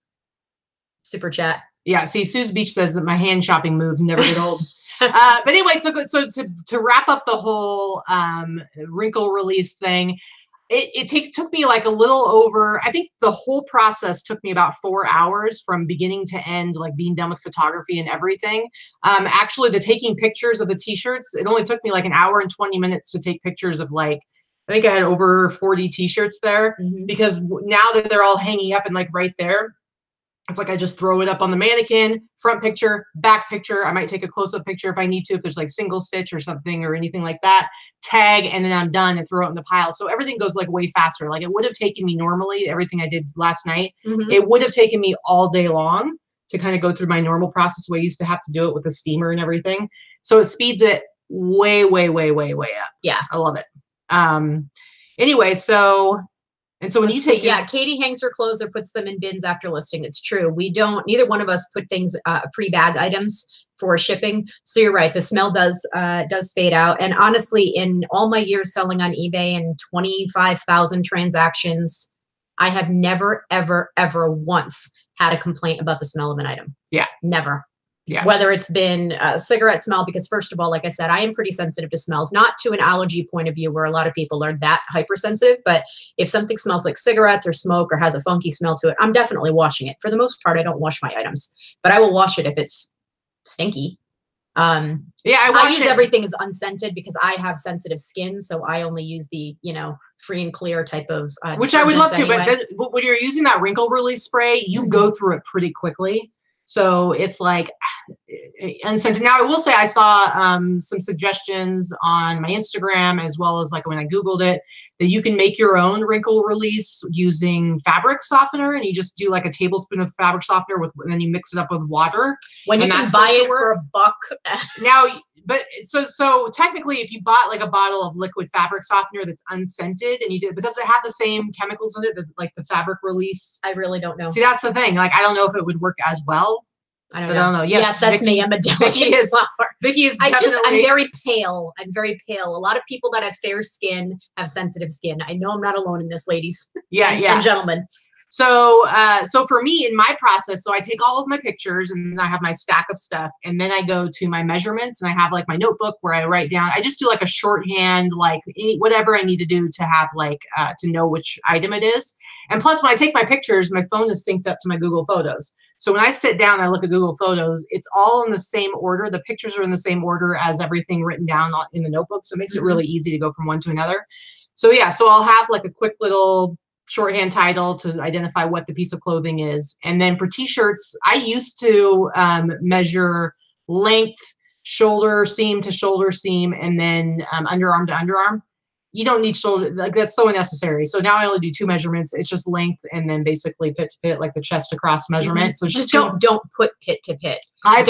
Super Chat. Yeah, see, Suze Beach says that my hand shopping moves never get old. But anyway, so to wrap up the whole wrinkle release thing, it took me like a little over, I think the whole process took me about 4 hours from beginning to end, like being done with photography and everything. Actually, the taking pictures of the t-shirts, it only took me like an hour and 20 minutes to take pictures of, like, I think I had over 40 t-shirts there, because now that they're all hanging up and like right there, it's like I just throw it up on the mannequin, front picture, back picture. I might take a close-up picture if I need to, if there's like single stitch or something or anything like that, tag, and then I'm done and throw it in the pile. So everything goes like way faster. Like, it would have taken me normally, everything I did last night, it would have taken me all day long to kind of go through my normal process the way I used to have to do it with the steamer and everything. So it speeds it way, way, way, way, way up. Yeah. I love it. Anyway, so when you take, Katie hangs her clothes or puts them in bins after listing. It's true. Neither one of us put things, pre-bag items for shipping. So you're right. The smell does fade out. And honestly, in all my years selling on eBay and 25,000 transactions, I have never, ever, ever once had a complaint about the smell of an item. Yeah. Never. Yeah. Whether it's been a cigarette smell, because first of all, like I said, I am pretty sensitive to smells, not to an allergy point of view where a lot of people are that hypersensitive, but if something smells like cigarettes or smoke or has a funky smell to it, I'm definitely washing it. For the most part, I don't wash my items, but I will wash it if it's stinky. Yeah, I use everything as unscented because I have sensitive skin, so I only use the, you know, free and clear type of which I would love to, anyway. but when you're using that wrinkle release spray, you go through it pretty quickly. So it's like unscented. Now I will say I saw some suggestions on my Instagram as well as like when I Googled it that you can make your own wrinkle release using fabric softener, and you just do like a tablespoon of fabric softener and then you mix it up with water. When you can buy it for $1. Now, but so technically, if you bought like a bottle of liquid fabric softener that's unscented and you did, but does it have the same chemicals in it that like the fabric release? I really don't know. See, that's the thing. Like, I don't know if it would work as well. I don't know. Yes, that's Vikki, me. I'm a delicate flower. Vikki is I'm very pale. I'm very pale. A lot of people that have fair skin have sensitive skin. I know I'm not alone in this, ladies. Yeah, and gentlemen. So, so for me in my process, so I take all of my pictures and then I have my stack of stuff, and then I go to my measurements and I have like my notebook where I write down, I just do like a shorthand, like whatever I need to do to have like, to know which item it is. And plus when I take my pictures, my phone is synced up to my Google Photos. So when I sit down and I look at Google Photos, it's all in the same order. The pictures are in the same order as everything written down in the notebook. So it makes it really easy to go from one to another. So yeah, so I'll have like a quick little shorthand title to identify what the piece of clothing is. And then for t-shirts, I used to measure length, shoulder seam to shoulder seam, and then underarm to underarm. You don't need shoulder, like that's so unnecessary. So now I only do 2 measurements. It's just length and then basically pit to pit, like the chest across measurement. So just don't put pit to pit. I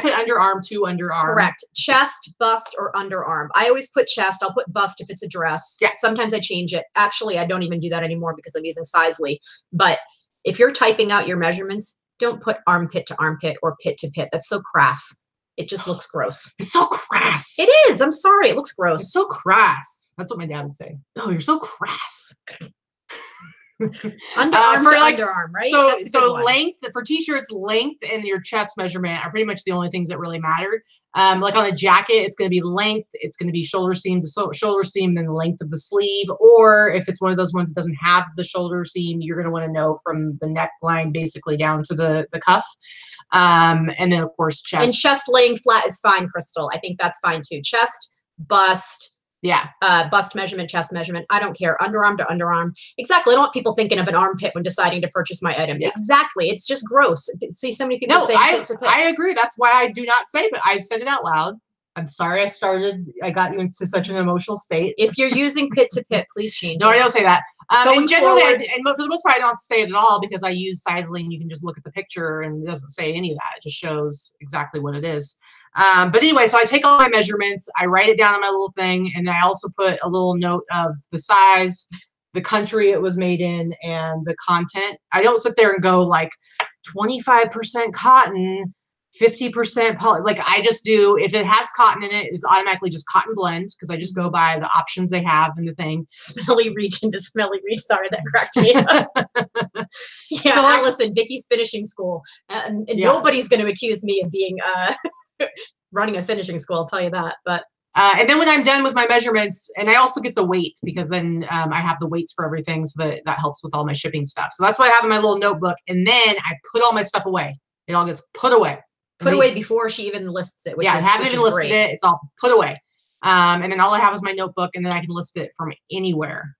put underarm to underarm. Correct. Chest, bust, or underarm. I always put chest. I'll put bust if it's a dress. Yeah. Sometimes I change it. Actually, I don't even do that anymore because I'm using Sizely. But if you're typing out your measurements, don't put armpit to armpit or pit to pit. That's so crass. It just looks gross. It's so crass. It is. I'm sorry. It looks gross. It's so crass. That's what my dad would say. Oh, you're so crass. Underarm to underarm, right? So length for t-shirts, length and your chest measurement are pretty much the only things that really matter. Like on a jacket, it's going to be length, it's going to be shoulder seam to shoulder seam, then the length of the sleeve. Or if it's one of those ones that doesn't have the shoulder seam, you're going to want to know from the neckline basically down to the cuff. And then of course chest. And chest laying flat is fine, Crystal. I think that's fine too. Chest, bust. Yeah. Bust measurement, chest measurement. I don't care. Underarm to underarm. Exactly. I don't want people thinking of an armpit when deciding to purchase my item. Yeah. Exactly. It's just gross. See so many people say pit to pit. I agree. That's why I do not say, but I've said it out loud. I'm sorry I got you into such an emotional state. If you're using pit to pit, please change it. No, I don't say that. And generally, and for the most part, I don't have to say it at all because I use Sizely and you can just look at the picture and it doesn't say any of that. It just shows exactly what it is. But anyway, so I take all my measurements, I write it down on my little thing, and I also put a little note of the size, the country it was made in, and the content. I don't sit there and go like 25% cotton, 50% poly. Like I just do, if it has cotton in it, it's automatically just cotton blends because I just go by the options they have in the thing. Smelly reach into smelly reach. Sorry, that cracked me up. Yeah, so Allison, Vikki's finishing school. And nobody's going to accuse me of being running a finishing school, I'll tell you that. But and then when I'm done with my measurements, and I also get the weight because then I have the weights for everything, so that helps with all my shipping stuff. So that's what I have in my little notebook, and then I put all my stuff away. It all gets put away. Put away before she even lists it. I haven't even listed it. It's all put away. And then all I have is my notebook, and then I can list it from anywhere.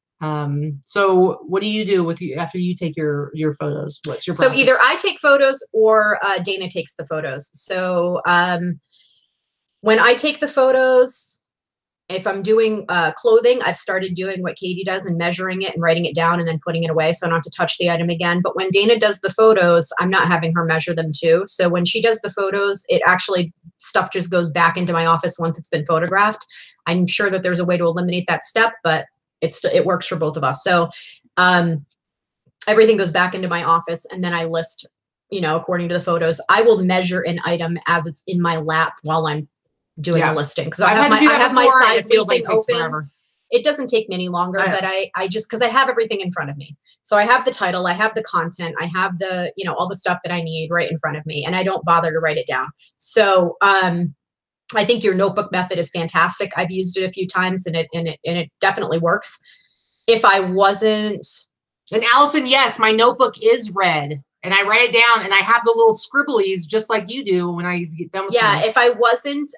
So what do you do after you take your photos? What's your process? So either I take photos or Dana takes the photos. So when I take the photos, if I'm doing clothing, I've started doing what Katie does and measuring it and writing it down and then putting it away so I don't have to touch the item again. But when Dana does the photos, I'm not having her measure them too. So when she does the photos, it actually, stuff just goes back into my office once it's been photographed. I'm sure that there's a way to eliminate that step, but it works for both of us. So everything goes back into my office and then I list, according to the photos. I will measure an item as it's in my lap while I'm doing the listing. So I have my size thing open. It doesn't take me any longer, but I just, cause I have everything in front of me. So I have the title, I have the content, I have the, you know, all the stuff that I need right in front of me, and I don't bother to write it down. So, I think your notebook method is fantastic. I've used it a few times and it definitely works. If I wasn't. And Allison, yes, my notebook is red. And I write it down, and I have the little scribblies just like you do when I get done with Yeah, them. if I wasn't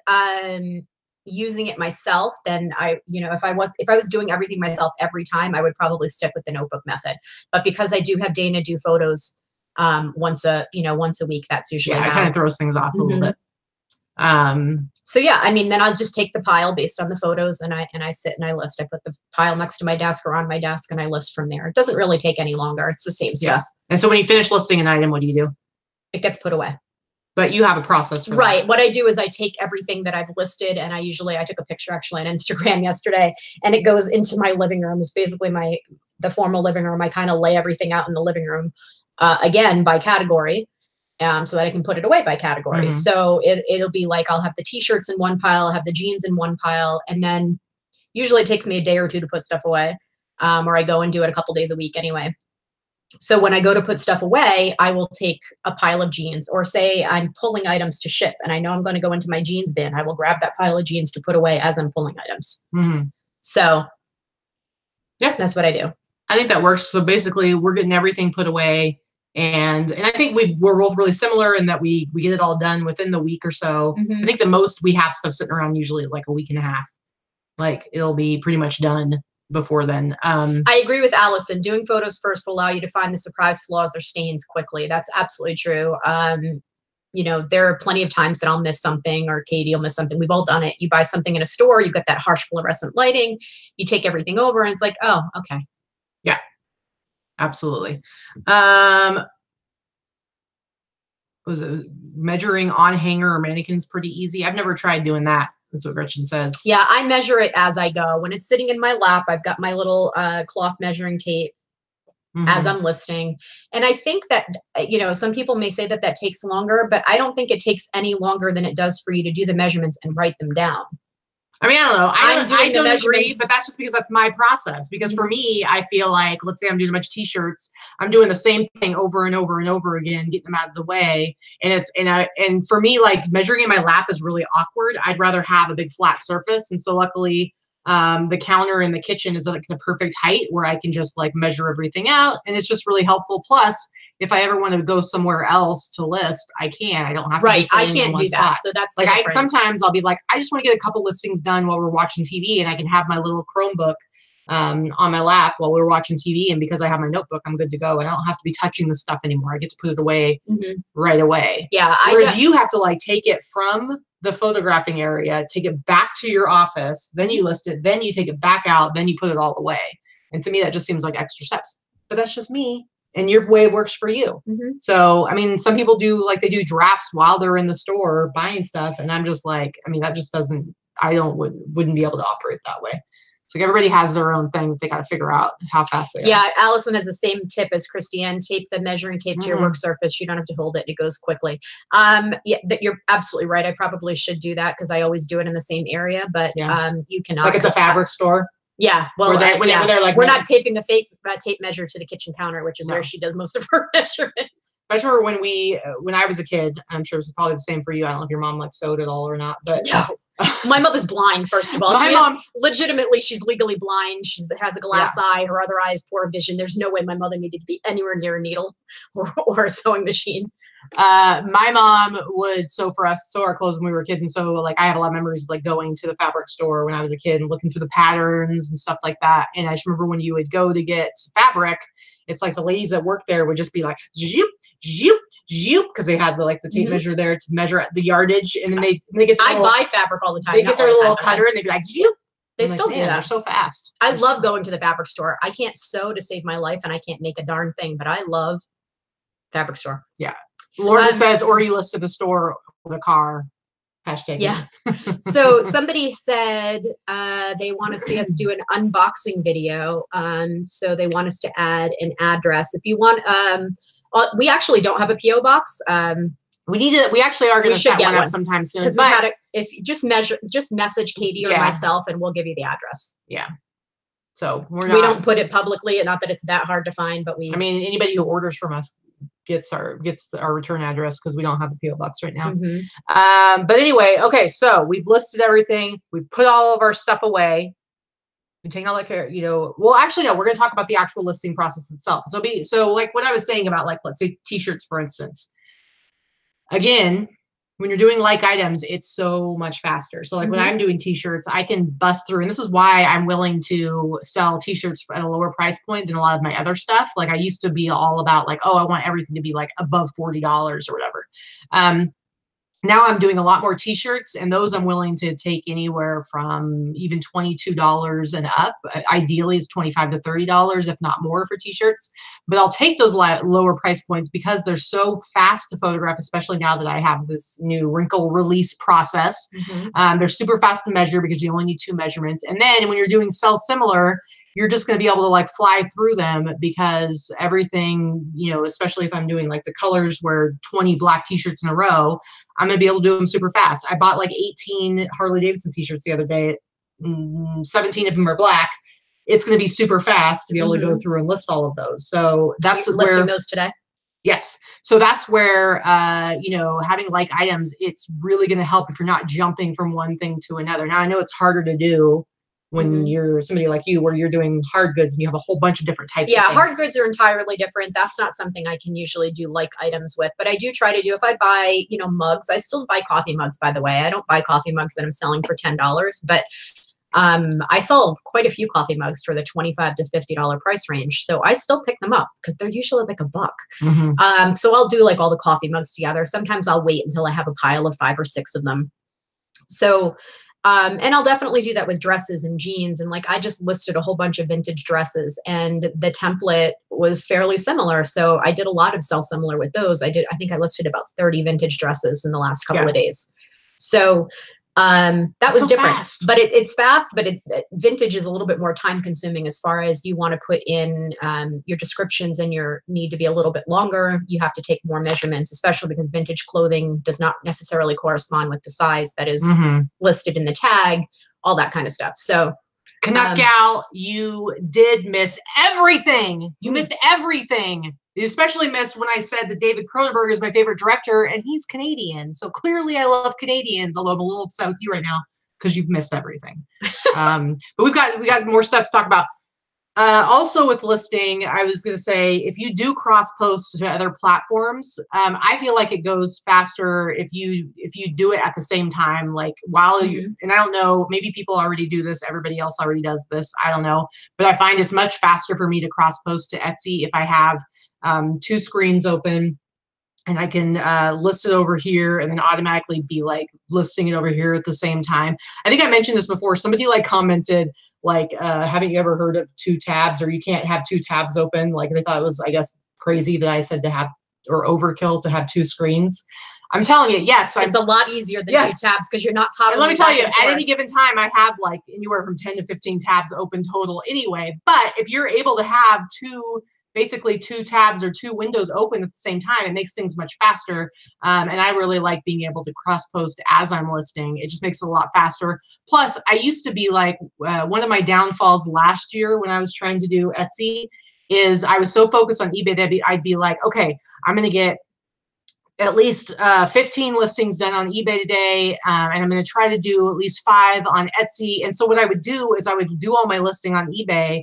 using it myself, then if I was doing everything myself every time, I would probably stick with the notebook method. But because I do have Dana do photos once a week, that's usually it kind of throws things off a little bit. So yeah, I mean, then I'll just take the pile based on the photos, and I sit and I list. I put the pile next to my desk or on my desk, and I list from there. It doesn't really take any longer. It's the same stuff. And so when you finish listing an item, what do you do? It gets put away. But you have a process for right. that. What I do is I take everything that I've listed, and I took a picture actually on Instagram yesterday, and it goes into my living room. It's basically the formal living room. I kind of lay everything out in the living room, again, by category. So that I can put it away by category. So it'll be like, I'll have the t-shirts in one pile, I'll have the jeans in one pile. And then usually it takes me a day or two to put stuff away. Or I go and do it a couple days a week anyway. So when I go to put stuff away, I will take a pile of jeans, or say I'm pulling items to ship and I know I'm going to go into my jeans bin. I will grab that pile of jeans to put away as I'm pulling items. So yeah, that's what I do. I think that works. So basically we're getting everything put away. And I think we're both really similar in that we get it all done within the week or so. I think the most we have stuff sitting around usually is like a week and a half. Like it'll be pretty much done before then. I agree with Allison. Doing photos first will allow you to find the surprise flaws or stains quickly. That's absolutely true. There are plenty of times that I'll miss something, or Katie will miss something. We've all done it. You buy something in a store, you've got that harsh fluorescent lighting, you take everything over and it's like, oh, okay. Yeah. Absolutely. Was it measuring on hanger or mannequins pretty easy? I've never tried doing that. That's what Gretchen says. Yeah, I measure it as I go. When it's sitting in my lap, I've got my little cloth measuring tape as I'm listing. And I think that, some people may say that takes longer, but I don't think it takes any longer than it does for you to do the measurements and write them down. I mean, I don't know. I don't agree, but that's just because that's my process. Because for me, I feel like, let's say I'm doing a bunch of t-shirts, I'm doing the same thing over and over and over again, getting them out of the way. And for me, like measuring in my lap is really awkward. I'd rather have a big flat surface. And so luckily, the counter in the kitchen is like the perfect height where I can just like measure everything out. And it's just really helpful. Plus, if I ever want to go somewhere else to list, I can. I don't have to. Right. I can't do that. So that's like sometimes I'll be like, I just want to get a couple listings done while we're watching TV, and I can have my little Chromebook on my lap while we're watching TV. And because I have my notebook, I'm good to go. I don't have to be touching the stuff anymore. I get to put it away right away. Yeah. Whereas you have to like take it from the photographing area, take it back to your office, then you list it, then you take it back out, then you put it all away. And to me, that just seems like extra steps. But that's just me. And your way works for you. So, I mean, some people they do drafts while they're in the store buying stuff. And I'm just like, I mean, that just doesn't, wouldn't be able to operate that way. It's like everybody has their own thing. They got to figure out how fast they are. Yeah. Allison has the same tip as Christiane. Tape the measuring tape to your work surface. You don't have to hold it. It goes quickly. You're absolutely right. I probably should do that because I always do it in the same area, but you cannot. Like at the fabric store? Yeah. Well, we're not taping the fake tape measure to the kitchen counter, which is where she does most of her measurements. I remember when I was a kid, I'm sure it's probably the same for you. I don't know if your mom like sewed at all or not, but no. My mother's blind, first of all. Legitimately, she's legally blind. She has a glass eye. Her other eye is poor vision. There's no way my mother needed to be anywhere near a needle or a sewing machine. My mom would sew our clothes when we were kids. And so like, I have a lot of memories of like going to the fabric store when I was a kid and looking through the patterns and stuff like that. And I just remember when you would go to get fabric, it's like the ladies that work there would just be like, zoop, zoop, zoop, because they had the tape measure there to measure the yardage. And then they get I buy fabric all the time. They get their little cutter and they'd be like, zoop. They still do that. They're so fast. I love going to the fabric store. I can't sew to save my life and I can't make a darn thing, but I love fabric store. Yeah. Laura says, or you list to the store or the car. Hashtag. Yeah. So somebody said they want to see us do an unboxing video. So they want us to add an address. If you want, we actually don't have a PO box. We actually are going to set one up sometime soon. Because if you just message Katie or myself, and we'll give you the address. Yeah. So we don't put it publicly. Not that it's that hard to find, but I mean, anybody who orders from us gets our return address because we don't have a PO box right now. But anyway, okay, so we've listed everything. We put all of our stuff away. We take all that care, you know. Well, actually, no, we're going to talk about the actual listing process itself. So like what I was saying about, like, let's say t-shirts, for instance. Again, when you're doing like items, it's so much faster. So like when I'm doing t-shirts, I can bust through, and this is why I'm willing to sell t-shirts at a lower price point than a lot of my other stuff. Like I used to be all about like, oh, I want everything to be like above $40 or whatever. Now I'm doing a lot more t-shirts, and those I'm willing to take anywhere from even $22 and up. Ideally, it's $25 to $30, if not more, for t-shirts. But I'll take those lower price points because they're so fast to photograph, especially now that I have this new wrinkle release process. They're super fast to measure because you only need 2 measurements. And then when you're doing sell similar, you're just going to be able to like fly through them because everything, you know, especially if I'm doing like the colors where 20 black t-shirts in a row, I'm going to be able to do them super fast. I bought like 18 Harley Davidson t-shirts the other day. 17 of them are black. It's going to be super fast to be able to go through and list all of those. So that's where listing those today. Yes. So that's where, you know, having like items, it's really going to help if you're not jumping from one thing to another. Now I know it's harder to do when you're somebody like you, where you're doing hard goods and you have a whole bunch of different types of things. Hard goods are entirely different. That's not something I can usually do like items with, but I do try to do, if I buy, you know, mugs, I still buy coffee mugs, by the way. I don't buy coffee mugs that I'm selling for $10, but I sell quite a few coffee mugs for the $25 to $50 price range. So I still pick them up because they're usually like $1. So I'll do like all the coffee mugs together. Sometimes I'll wait until I have a pile of 5 or 6 of them. So and I'll definitely do that with dresses and jeans. And like, I just listed a whole bunch of vintage dresses, and the template was fairly similar. So I did a lot of sell similar with those. I think I listed about 30 vintage dresses in the last couple of days. So that was so different, fast. But it's fast, but vintage is a little bit more time consuming as far as you want to put in your descriptions, and your need to be a little bit longer. You have to take more measurements, especially because vintage clothing does not necessarily correspond with the size that is listed in the tag, all that kind of stuff. So Canuck Gal, you did miss everything. You missed everything. You especially missed when I said that David Cronenberg is my favorite director, and he's Canadian. So clearly I love Canadians, although I'm a little upset with you right now because you've missed everything. But we got more stuff to talk about. Also with listing, I was going to say, if you do cross post to other platforms, I feel like it goes faster if you do it at the same time, like while you, and I don't know, maybe people already do this. Everybody else already does this. I don't know, but I find it's much faster for me to cross post to Etsy if I have 2 screens open, and I can list it over here and then automatically be like listing it over here at the same time. I think I mentioned this before. Somebody like commented like, haven't you ever heard of 2 tabs, or you can't have 2 tabs open? Like they thought it was, I guess, crazy that I said to have, or overkill to have 2 screens. I'm telling you, yes. It's a lot easier than 2 tabs because you're not toggling. And let me tell you, at any given time, I have like anywhere from 10 to 15 tabs open total anyway. But if you're able to have basically 2 tabs or 2 windows open at the same time, it makes things much faster. And I really like being able to cross post as I'm listing. It just makes it a lot faster. Plus, I used to be like, one of my downfalls last year when I was trying to do Etsy is I was so focused on eBay that I'd be like, okay, I'm going to get at least 15 listings done on eBay today. And I'm going to try to do at least 5 on Etsy. And so what I would do is I would do all my listing on eBay,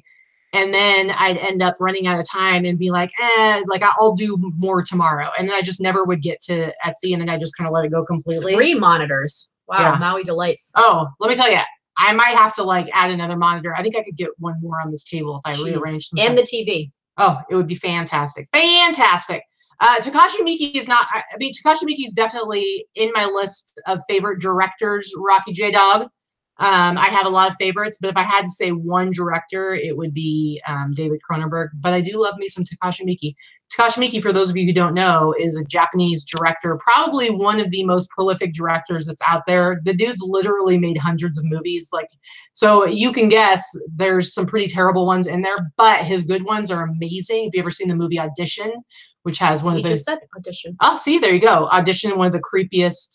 and then I'd end up running out of time and be like, like I'll do more tomorrow. And then I just never would get to Etsy, and then I just kind of let it go completely. 3 monitors. Wow, yeah. Maui delights. Oh, let me tell you, I might have to like add another monitor. I think I could get 1 more on this table if I rearrange them. And the TV. Oh, it would be fantastic. Fantastic. Takashi Miike is not, I mean, Takashi Miike is definitely in my list of favorite directors, Rocky J. Dog. I have a lot of favorites, but if I had to say one director, it would be David Cronenberg. But I do love me some Takashi Miike. Takashi Miike, for those of you who don't know, is a Japanese director, probably one of the most prolific directors that's out there. The dude's literally made hundreds of movies. Like, so you can guess there's some pretty terrible ones in there, but his good ones are amazing. Have you ever seen the movie Audition, which has one of the— You just said Audition. Oh, see, there you go. Audition, one of the creepiest,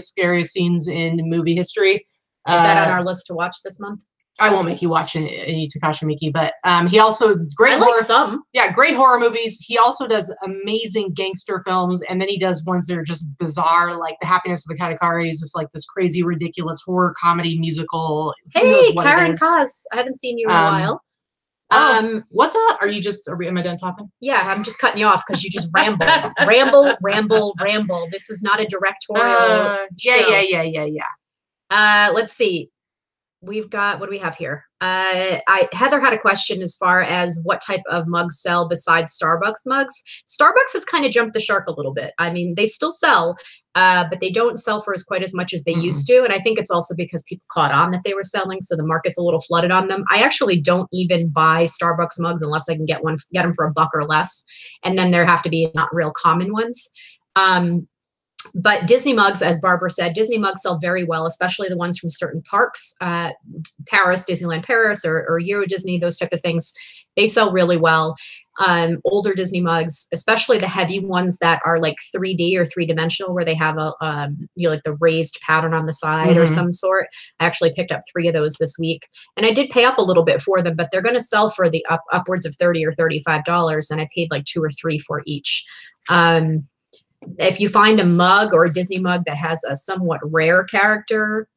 scariest scenes in movie history. Is that on our list to watch this month? I won't make you watch any Takashi Miike, but he also I like some. Yeah, great horror movies. He also does amazing gangster films, and then he does ones that are just bizarre, like The Happiness of the Katakari is just like this crazy, ridiculous horror comedy musical. Hey, Karen Koss, I haven't seen you in a while. What's up? Am I done talking? Yeah, I'm just cutting you off because you just ramble, ramble. This is not a directorial show. Yeah. Let's see. We've got, what do we have here? Heather had a question as far as what type of mugs sell besides Starbucks mugs. Starbucks has kind of jumped the shark a little bit. I mean, they still sell, but they don't sell for quite as much as they used to. And I think it's also because people caught on that they were selling, so the market's a little flooded on them. I actually don't even buy Starbucks mugs unless I can get them for $1 or less. And then there have to be not real common ones. But Disney mugs, as Barbara said, Disney mugs sell very well, especially the ones from certain parks, Paris, Disneyland Paris, or Euro Disney, those type of things. They sell really well. Older Disney mugs, especially the heavy ones that are like 3D or 3-dimensional, where they have a like the raised pattern on the side or some sort. I actually picked up 3 of those this week, and I did pay up a little bit for them, but they're going to sell for the upwards of $30 or $35, and I paid like 2 or 3 for each. If you find a mug or a Disney mug that has a somewhat rare character,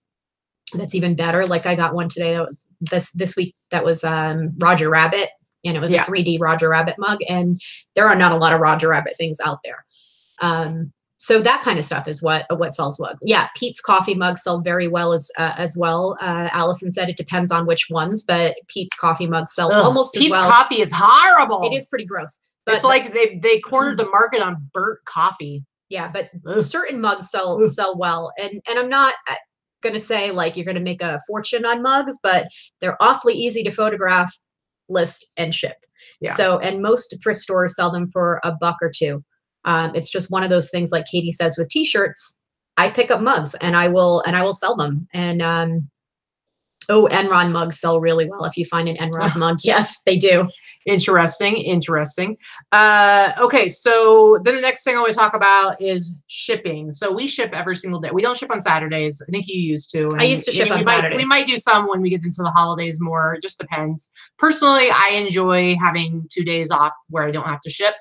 that's even better. Like I got one today that was this week that was Roger Rabbit, and it was a 3D Roger Rabbit mug, and there are not a lot of Roger Rabbit things out there. So that kind of stuff is what sells mugs. Yeah, Pete's coffee mugs sell very well as well. Allison said it depends on which ones, but Pete's coffee mugs sell almost as well. Pete's coffee is horrible. It is pretty gross. But it's like they cornered the market on burnt coffee. Yeah, but certain mugs sell well. And I'm not going to say like you're going to make a fortune on mugs, but they're awfully easy to photograph, list, and ship. Yeah. So, and most thrift stores sell them for $1 or $2. It's just one of those things, like Katie says with t-shirts, I pick up mugs and I will sell them. And Enron mugs sell really well. If you find an Enron mug, yes, they do. Interesting. Okay, so then the next thing I want to talk about is shipping. So we ship every single day. We don't ship on Saturdays. I think you used to. I used to ship on Saturdays. We might do some when we get into the holidays more. It just depends. Personally, I enjoy having 2 days off where I don't have to ship.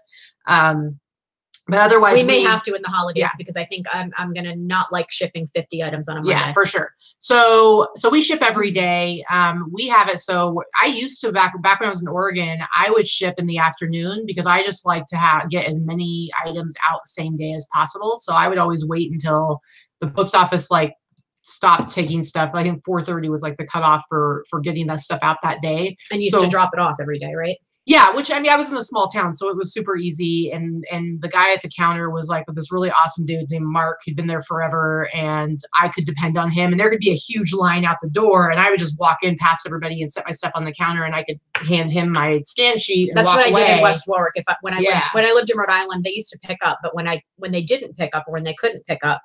But otherwise, we may have to in the holidays because I think I'm gonna not like shipping 50 items on a Monday. Yeah, for sure. So we ship every day. We have it. So I used to back when I was in Oregon, I would ship in the afternoon because I just like to get as many items out same day as possible. So I would always wait until the post office stopped taking stuff. I think 4:30 was like the cutoff for getting that stuff out that day. And you used to drop it off every day, right? Yeah, which I mean, I was in a small town, so it was super easy. And the guy at the counter was like this really awesome dude named Mark, who'd been there forever, and I could depend on him. And there could be a huge line out the door, and I would just walk in past everybody and set my stuff on the counter, and I could hand him my scan sheet. And that's walk what away. I did in West Warwick. When I lived in Rhode Island, they used to pick up, but when they didn't pick up or when they couldn't pick up,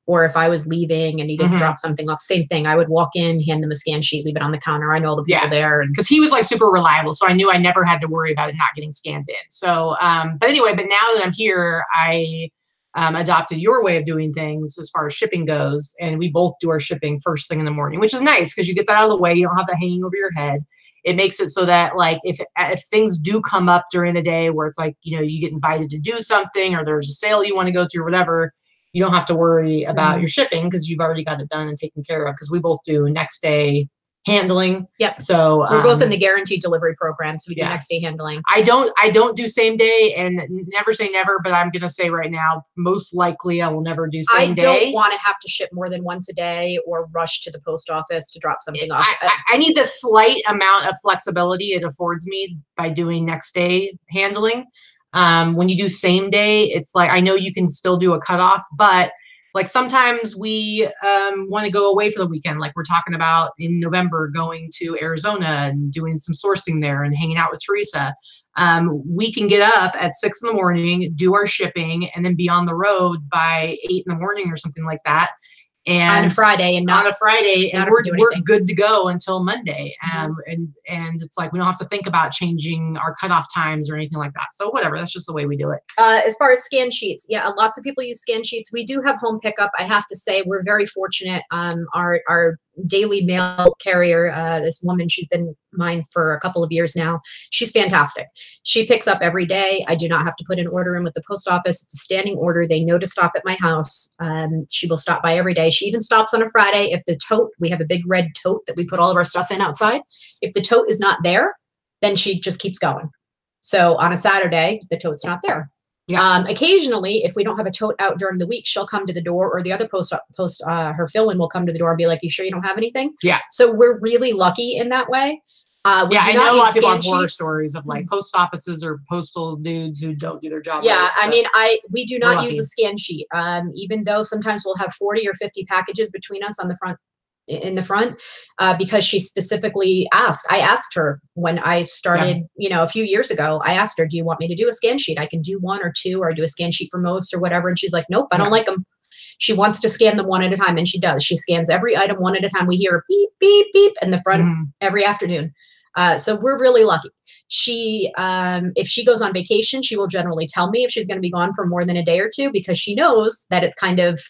or if I was leaving and needed to drop something off, same thing. I would walk in, hand them a scan sheet, leave it on the counter. I know the people there. Because he was like super reliable. So I knew I never had to worry about it not getting scanned in. So, but anyway, but now that I'm here, I adopted your way of doing things as far as shipping goes. And we both do our shipping first thing in the morning, which is nice because you get that out of the way. You don't have that hanging over your head. It makes it so that like if things do come up during the day where it's like, you get invited to do something or there's a sale you want to go to or whatever, you don't have to worry about your shipping because you've already got it done and taken care of, because we both do next day handling. Yep. So we're both in the guaranteed delivery program, so we do next day handling. I don't do same day, and never say never, but I'm gonna say right now, most likely I will never do same day. I don't want to have to ship more than once a day or rush to the post office to drop something off. I need the slight amount of flexibility it affords me by doing next day handling. When you do same day, it's like, I know you can still do a cutoff, but like sometimes we want to go away for the weekend. Like we're talking about in November, going to Arizona and doing some sourcing there and hanging out with Teresa. We can get up at 6 in the morning, do our shipping, and then be on the road by 8 in the morning or something like that. And on a Friday, and we're good to go until Monday. And it's like we don't have to think about changing our cutoff times or anything like that. So whatever, that's just the way we do it. As far as scan sheets, lots of people use scan sheets. We do have home pickup. I have to say we're very fortunate. Our daily mail carrier, this woman, she's been mine for a couple of years now. She's fantastic. She picks up every day. I do not have to put an order in with the post office. It's a standing order. They know to stop at my house. She will stop by every day. She even stops on a Friday. If the tote, we have a big red tote that we put all of our stuff in outside. If the tote is not there, then she just keeps going. So on a Saturday, the tote's not there. Yeah. Occasionally, if we don't have a tote out during the week, she'll come to the door, or the other her fill-in will come to the door and be like, "You sure you don't have anything?" Yeah. So we're really lucky in that way. Yeah, I know a lot of people have horror stories of like post offices or postal dudes who don't do their job. Yeah, right, so I mean, we do not use a scan sheet. Even though sometimes we'll have 40 or 50 packages between us on the front. In the front, because she specifically asked. I asked her when I started, a few years ago. I asked her, "Do you want me to do a scan sheet? I can do 1 or 2, or I do a scan sheet for most, or whatever." And she's like, "Nope, I don't like them." She wants to scan them one at a time, and she does. She scans every item one at a time. We hear a beep, beep, beep in the front every afternoon. So we're really lucky. She, if she goes on vacation, she will generally tell me if she's going to be gone for more than a day or two, because she knows that it's kind of,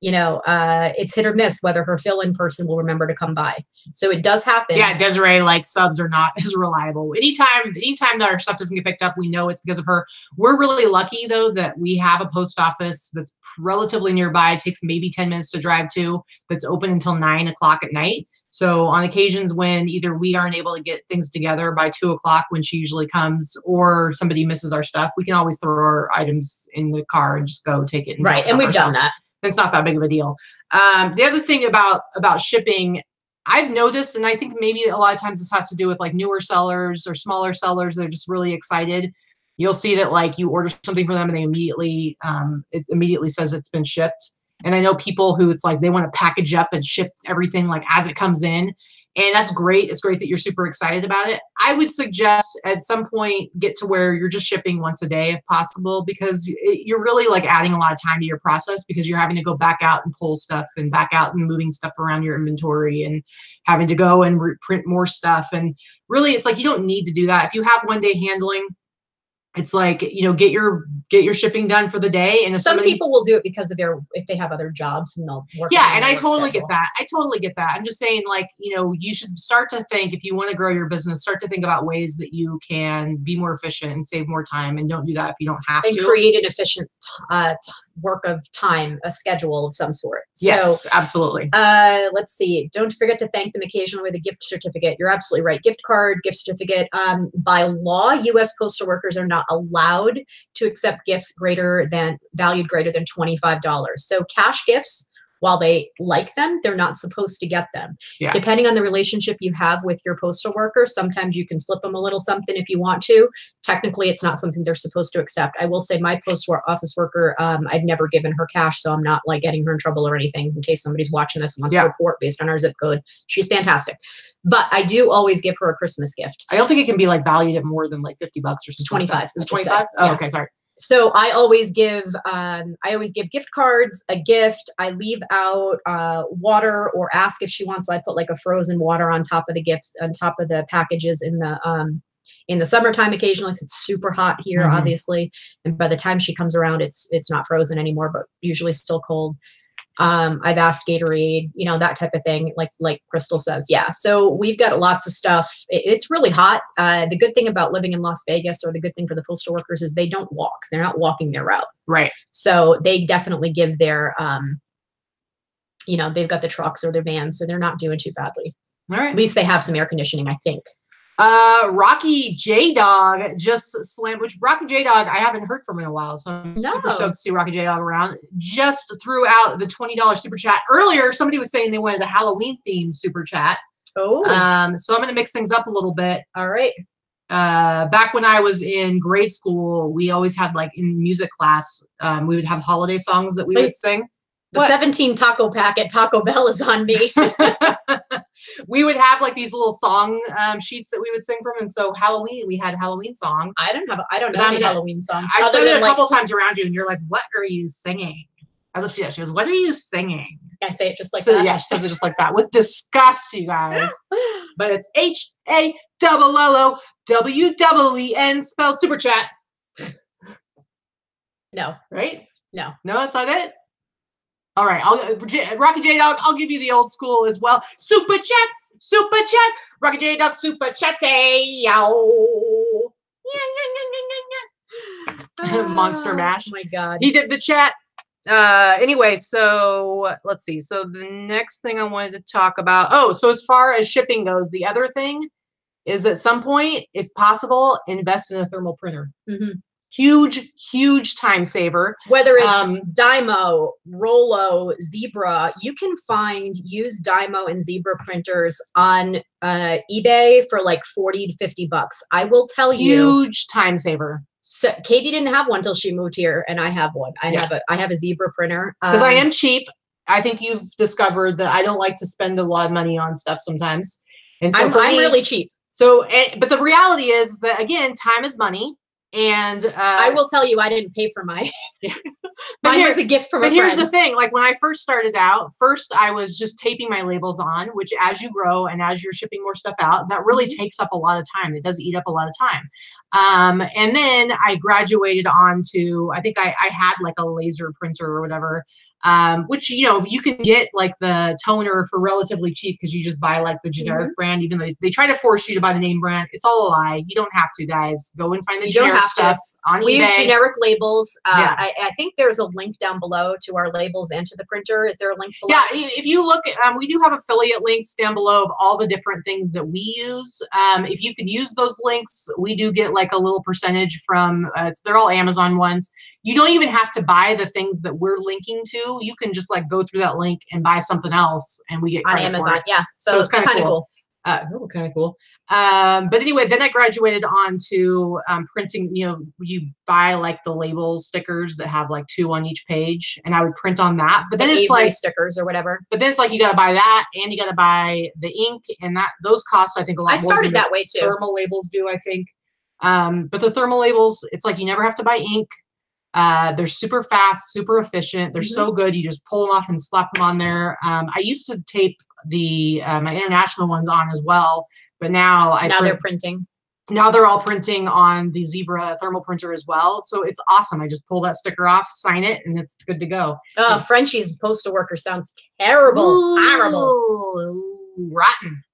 it's hit or miss whether her fill-in person will remember to come by. So it does happen. Yeah, Desiree, like, subs are not as reliable. Anytime that our stuff doesn't get picked up, we know it's because of her. We're really lucky, though, that we have a post office that's relatively nearby. It takes maybe 10 minutes to drive to, that's open until 9 o'clock at night. So on occasions when either we aren't able to get things together by 2 o'clock when she usually comes, or somebody misses our stuff, we can always throw our items in the car and just go take it. Right, and we've done that. It's not that big of a deal. The other thing about shipping, I've noticed, and I think maybe a lot of times this has to do with like newer sellers or smaller sellers. They're just really excited. You'll see that like you order something for them and they immediately, it immediately says it's been shipped. And I know people who it's like they want to package up and ship everything like as it comes in. And that's great. It's great that you're super excited about it. I would suggest at some point get to where you're just shipping once a day if possible, because you're really like adding a lot of time to your process, because you're having to go back out and pull stuff and back out and moving stuff around your inventory and having to go and print more stuff. And really, it's like you don't need to do that. If you have one day handling, it's like, get your shipping done for the day. And some people will do it because of if they have other jobs and they'll work. Yeah, and I totally get that. I totally get that. I'm just saying, like, you should start to think, if you want to grow your business, start to think about ways that you can be more efficient and save more time. And don't do that if you don't have to. And create an efficient work of time, a schedule of some sort. Yes, absolutely. Let's see. Don't forget to thank them occasionally with a gift certificate. You're absolutely right. Gift card, gift certificate. By law, U.S. postal workers are not allowed to accept gifts valued greater than $25. So cash gifts, while they like them, they're not supposed to get them. Yeah. Depending on the relationship you have with your postal worker, sometimes you can slip them a little something if you want to. Technically, it's not something they're supposed to accept. I will say my post office worker, I've never given her cash, so I'm not like getting her in trouble or anything in case somebody's watching this and wants to report based on our zip code. She's fantastic. But I do always give her a Christmas gift. I don't think it can be like valued at more than like $50 or something. 25. Is it 25? Oh, yeah. Okay, sorry. So I always give gift cards, a gift. I leave out water, or ask if she wants. I put like a frozen water on top of the gifts, on top of the packages in the summertime occasionally. It's super hot here, obviously, and by the time she comes around, it's not frozen anymore, but usually still cold. I've asked Gatorade, that type of thing, like Crystal says. Yeah. So we've got lots of stuff. It's really hot. The good thing about living in Las Vegas, or the good thing for the postal workers, is they don't walk. They're not walking their route. Right. So they definitely give their, they've got the trucks or their vans, so they're not doing too badly. All right. At least they have some air conditioning, I think. Rocky J Dog just slammed, which Rocky J Dog I haven't heard from in a while, so I'm super stoked to see Rocky J Dog around. Just threw out the $20 super chat. Earlier, somebody was saying they wanted a Halloween themed super chat. Oh. So I'm gonna mix things up a little bit. All right. Back when I was in grade school, we always had, like, in music class, we would have holiday songs that we would sing. The 17 taco packet Taco Bell is on me. We would have like these little song sheets that we would sing from, and so Halloween, we had Halloween song. I don't know any Halloween songs. I said it a couple times around you, and you're like, "What are you singing?" She goes, "What are you singing?" I say it just like that. Yeah, she says it just like that with disgust, you guys. But it's HALLOWEN spelled super chat. No, right? No, that's not it. All right, Rocky J Dog, I'll give you the old school as well. Super chat, Rocky J Dog, super chat, Monster Mash. Oh my God. He did the chat. Anyway, so let's see. So the next thing I wanted to talk about. Oh, so as far as shipping goes, the other thing is at some point, if possible, invest in a thermal printer. Mm-hmm. Huge time saver. Whether it's Dymo, Rollo, Zebra, you can find used Dymo and Zebra printers on eBay for like 40 to 50 bucks. I will tell you. Huge time saver. So Katie didn't have one till she moved here, and I have one. I have a Zebra printer. Because I am cheap. I think you've discovered that I don't like to spend a lot of money on stuff sometimes. And so I'm really cheap. So, but the reality is that, again, time is money. And I will tell you, I didn't pay for mine. Mine was a gift from a friend. But here's the thing. Like when I first started out, first I was just taping my labels on, which as you grow and as you're shipping more stuff out, that really takes up a lot of time. It does eat up a lot of time. And then I graduated on to, I think I had like a laser printer or whatever, which, you know, you can get like the toner for relatively cheap because you just buy like the generic brand, even though they try to force you to buy the name brand. It's all a lie. You don't have to, guys. Go and find the generic stuff on eBay. We use generic labels. I think there's a link down below to our labels and to the printer. Is there a link below? Yeah, if you look, we do have affiliate links down below of all the different things that we use. If you can use those links, we do get like a little percentage from, they're all Amazon ones. You don't even have to buy the things that we're linking to. You can just like go through that link and buy something else and we get credit on Amazon. For it. Yeah. So it's kind of cool. Kind of cool. But anyway, then I graduated on to printing, you know, you buy like the label stickers that have like 2 on each page and I would print on that. But then it's Avery like stickers or whatever. But then it's like you got to buy that and you got to buy the ink and those cost, I think, a lot more. I started that way too. Thermal labels do, I think. But the thermal labels, it's like you never have to buy ink. They're super fast, super efficient. They're so good. You just pull them off and slap them on there. I used to tape the my international ones on as well, but now they're printing. Now they're all printing on the Zebra thermal printer as well. So it's awesome. I just pull that sticker off, sign it, and it's good to go. Oh, Frenchie's postal worker sounds terrible. Horrible. Rotten.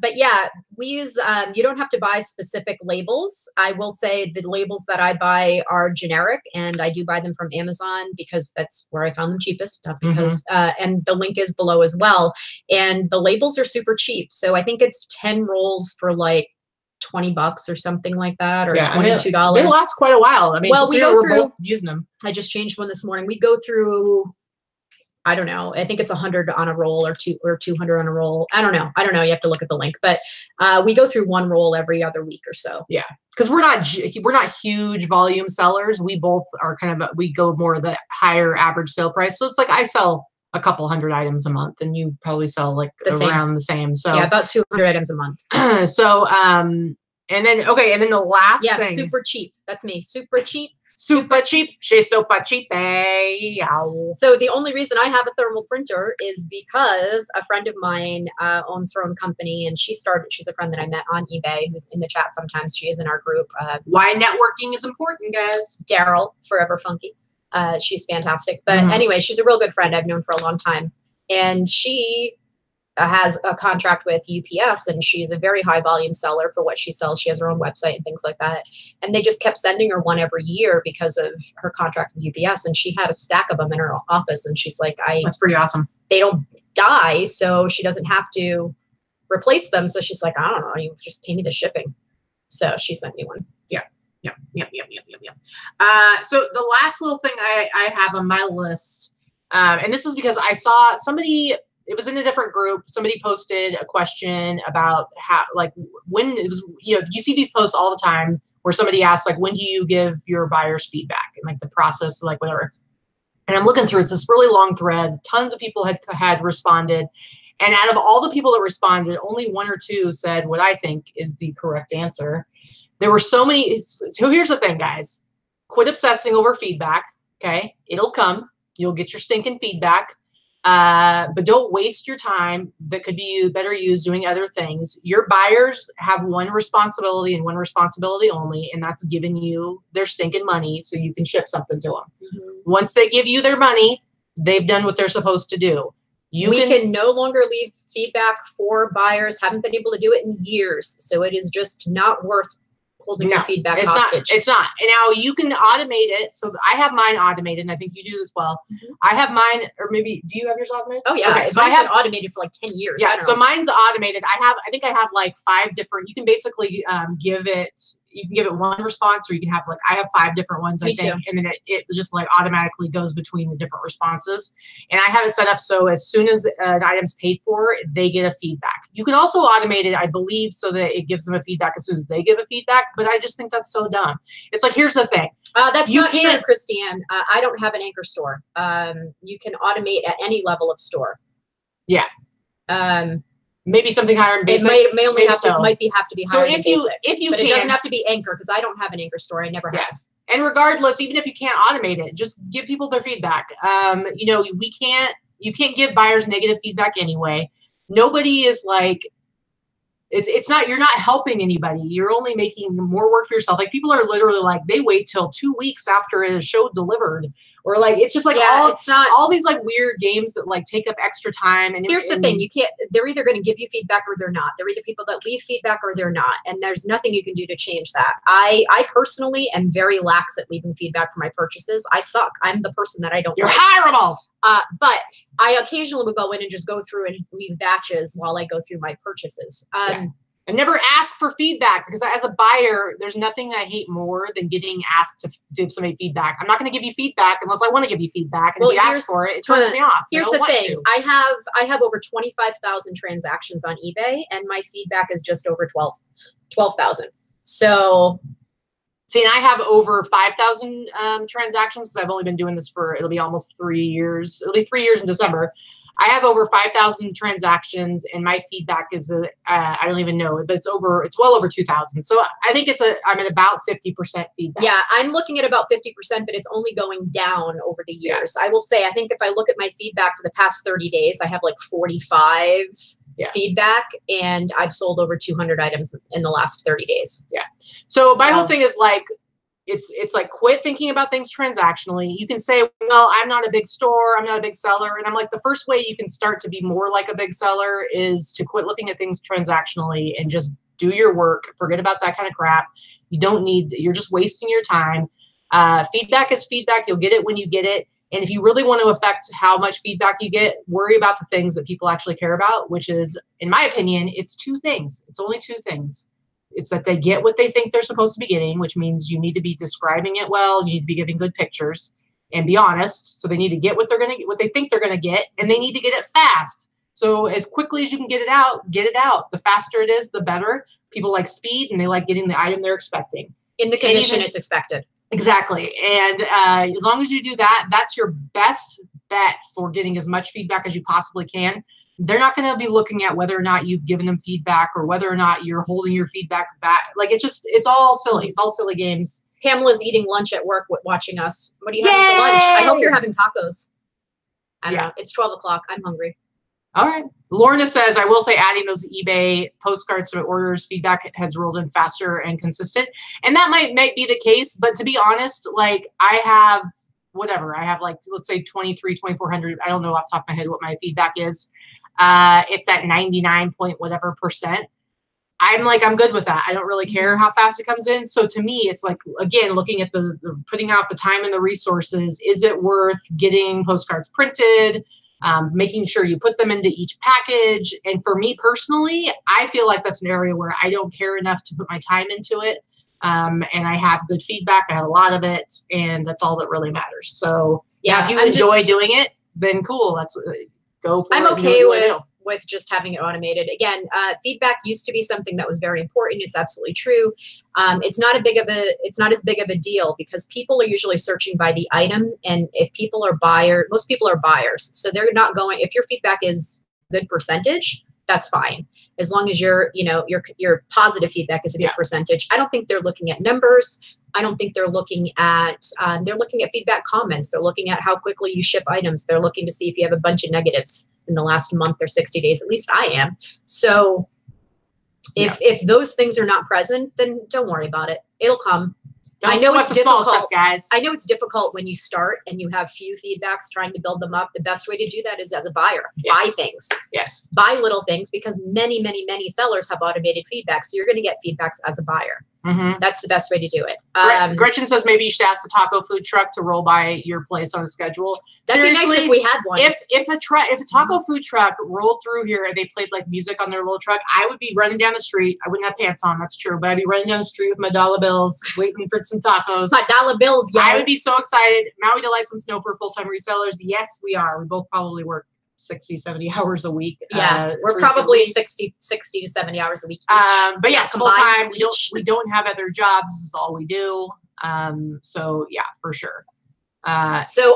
But yeah, we use, you don't have to buy specific labels. I will say the labels that I buy are generic and I do buy them from Amazon because that's where I found them cheapest, not because, and the link is below as well. And the labels are super cheap. So I think it's 10 rolls for like $20 or something like that, or $22. They last quite a while. I mean, well, we go through, both using them. I just changed one this morning. We go through, I don't know. I think it's 100 on a roll or 200 on a roll. I don't know. You have to look at the link, but we go through 1 roll every other week or so. Yeah, because we're not huge volume sellers. We both are we go more the higher average sale price. So it's like I sell a couple hundred items a month, and you probably sell like around the same. So yeah, about 200 items a month. So and then the last thing. Super cheap. That's me. Super cheap. Super cheap. She's super cheap. So the only reason I have a thermal printer is because a friend of mine owns her own company, and she's a friend that I met on eBay who's in the chat sometimes. She is in our group. Why networking is important, guys. Daryl, Forever Funky. She's fantastic. But anyway, she's a real good friend I've known for a long time. And she has a contract with UPS, and she's a very high volume seller for what she sells. She has her own website and things like that. And they just kept sending her one every year because of her contract with UPS. And she had a stack of them in her office. And she's like, that's pretty awesome. They don't die, so she doesn't have to replace them. So she's like, I don't know, you just pay me the shipping. So she sent me one. Yep. So the last little thing I have on my list, and this is because I saw somebody, it was in a different group, somebody posted a question about how, like, when it was, you see these posts all the time where somebody asks, like, when do you give your buyers feedback and like the process, like whatever. And I'm looking through, it's this really long thread. Tons of people had responded. And out of all the people that responded, only 1 or 2 said what I think is the correct answer. There were so many. So here's the thing, guys. Quit obsessing over feedback, okay? It'll come. You'll get your stinking feedback. But don't waste your time that could be better used doing other things. Your buyers have one responsibility and one responsibility only, and that's giving you their stinking money so you can ship something to them. Once they give you their money, they've done what they're supposed to do. We can no longer leave feedback for buyers. Haven't been able to do it in years. So it is just not worth holding your feedback hostage. It's not. And now you can automate it. So I have mine automated, and I think you do as well. I have mine, or maybe, do you have yours automated? Oh yeah. Okay, so I have automated for like 10 years. Yeah. So mine's automated. I think I have like 5 different, you can basically you can give it one response, or you can have like, I have 5 different ones, I think. And then it just like automatically goes between the different responses. And I have it set up so as soon as an item's paid for, they get a feedback. You can also automate it, I believe, so that it gives them a feedback as soon as they give a feedback. But I just think that's so dumb. It's like, here's the thing. That's not true, Christiane. I don't have an anchor store. You can automate at any level of store. Yeah. Maybe something higher in basic. It may only have to be higher in basic. But it doesn't have to be anchor, because I don't have an anchor store. I never have. And regardless, even if you can't automate it, just give people their feedback. You know, you can't give buyers negative feedback anyway. Nobody is like, it's not, you're not helping anybody. You're only making more work for yourself. Like, people are literally like, they wait till 2 weeks after a show delivered, or like, it's just like, all these like weird games that like take up extra time. And here's the thing, they're either going to give you feedback or they're not. They're either people that leave feedback or they're not. And there's nothing you can do to change that. I personally am very lax at leaving feedback for my purchases. I suck. I'm the person that I don't You're hireable. But I occasionally will go in and just go through and leave batches while I go through my purchases. And never ask for feedback, because as a buyer, there's nothing I hate more than getting asked to give somebody feedback. I'm not going to give you feedback unless I want to give you feedback. And if you ask for it, it turns me off. Here's the thing. I have over 25,000 transactions on eBay, and my feedback is just over 12,000. So, see, and I have over 5,000 transactions, because I've only been doing this for, it'll be almost 3 years. It'll be 3 years in December. I have over 5,000 transactions, and my feedback is, I don't even know, but it's well over 2,000. So I think I'm at about 50% feedback. Yeah, I'm looking at about 50%, but it's only going down over the years. I will say, I think if I look at my feedback for the past 30 days, I have like 45 feedback, and I've sold over 200 items in the last 30 days. Yeah. So my whole thing is like, it's like, quit thinking about things transactionally. You can say, well, I'm not a big store, I'm not a big seller. And I'm like, the first way you can start to be more like a big seller is to quit looking at things transactionally and just do your work. Forget about that kind of crap. You're just wasting your time. Feedback is feedback. You'll get it when you get it. And if you really want to affect how much feedback you get, worry about the things that people actually care about, which is, in my opinion, it's 2 things. It's only 2 things. It's that they get what they think they're supposed to be getting, which means you need to be describing it well. You need to be giving good pictures and be honest. So they need to get what they think they're going to get, and they need to get it fast. So as quickly as you can get it out, get it out. The faster it is, the better. People like speed, and they like getting the item they're expecting. In the condition it's expected. Exactly. And as long as you do that, that's your best bet for getting as much feedback as you possibly can. They're not going to be looking at whether or not you've given them feedback or whether or not you're holding your feedback back. Like, it's all silly. It's all silly games. Pamela's eating lunch at work watching us. What are you having for lunch? I hope you're having tacos. I don't know. It's 12 o'clock. I'm hungry. All right. Lorna says, I will say adding those eBay postcards to orders feedback has rolled in faster and consistent. And that might be the case. But to be honest, like, I have like, let's say 2,400. I don't know off the top of my head what my feedback is. It's at 99 point whatever %. I'm good with that. I don't really care how fast it comes in. So to me, it's like, again, looking at the putting out the time and the resources. Is it worth getting postcards printed? Making sure you put them into each package. And for me personally, I feel like that's an area where I don't care enough to put my time into it. And I have good feedback. I have a lot of it, and that's all that really matters. So if you enjoy doing it, then cool. Let's go for it. I'm okay with just having it automated. Again, feedback used to be something that was very important. It's absolutely true. It's not as big of a deal, because people are usually searching by the item, and if people are most people are buyers. So they're not going, if your feedback is good percentage, that's fine. As long as your positive feedback is a good percentage. I don't think they're looking at numbers. I don't think they're looking at feedback comments. They're looking at how quickly you ship items. They're looking to see if you have a bunch of negatives in the last month or 60 days. At least I am. So if those things are not present, then don't worry about it. It'll come. Don't sweat the small stuff, guys. I know it's difficult when you start and you have few feedbacks trying to build them up. The best way to do that is as a buyer. Yes. Buy things. Yes. Buy little things, because many sellers have automated feedback. So you're going to get feedbacks as a buyer. Mm-hmm. That's the best way to do it. Gretchen says maybe you should ask the taco food truck to roll by your place on a schedule. That'd be nice if we had one. If a taco food truck rolled through here and they played like music on their little truck, I would be running down the street. I wouldn't have pants on, that's true, but I'd be running down the street with my dollar bills, waiting for some tacos. My dollar bills, yeah. I would be so excited. Maui Delights wants to know if we're full-time resellers. Yes, we are. We both probably work 60, 70 hours a week. Yeah, we're probably 60 to 70 hours a week each. But yes, full-time. We don't have other jobs. This is all we do. So yeah, for sure. So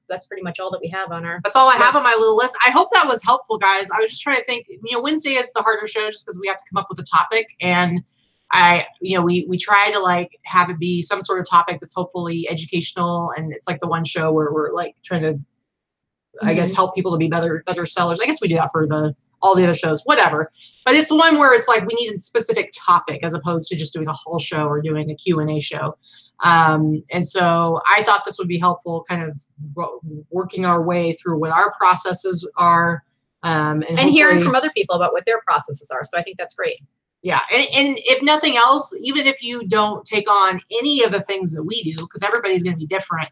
that's pretty much all that we have on our. That's all I have on my little list. I hope that was helpful, guys. I was just trying to think. Wednesday is the harder show just because we have to come up with a topic, and we try to like have it be some sort of topic that's hopefully educational, and it's like the one show where we're like trying to, I guess, help people to be better sellers. I guess we do that for all the other shows, whatever. But it's one where it's like we need a specific topic as opposed to just doing a whole show or doing a Q&A show. And so I thought this would be helpful, kind of working our way through what our processes are. And hearing from other people about what their processes are. So I think that's great. Yeah. And if nothing else, even if you don't take on any of the things that we do, because everybody's going to be different,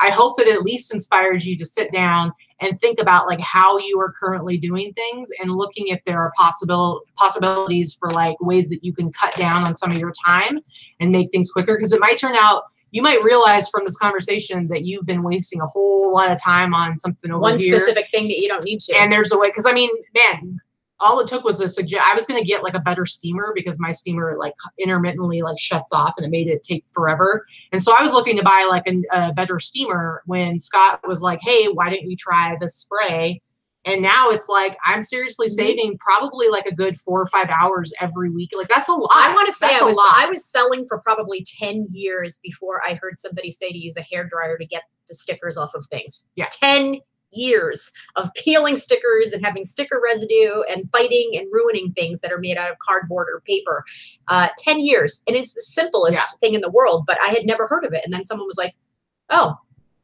I hope that it at least inspires you to sit down and think about like how you are currently doing things and looking if there are possibilities for like ways that you can cut down on some of your time and make things quicker. Because it might turn out, you might realize from this conversation that you've been wasting a whole lot of time on something over one here. Specific thing that you don't need to. And there's a way, because I mean, man, all it took was a I was going to get like a better steamer because my steamer like intermittently like shuts off and it made it take forever. And so I was looking to buy like a better steamer when Scott was like, hey, why don't you try this spray? And now it's like, I'm seriously saving probably like a good 4 or 5 hours every week. Like that's a lot. I want to say I was selling for probably 10 years before I heard somebody say to use a hairdryer to get the stickers off of things. Yeah. 10 years of peeling stickers and having sticker residue and fighting and ruining things that are made out of cardboard or paper. 10 years. And it's the simplest thing in the world, but I had never heard of it. And then someone was like, oh,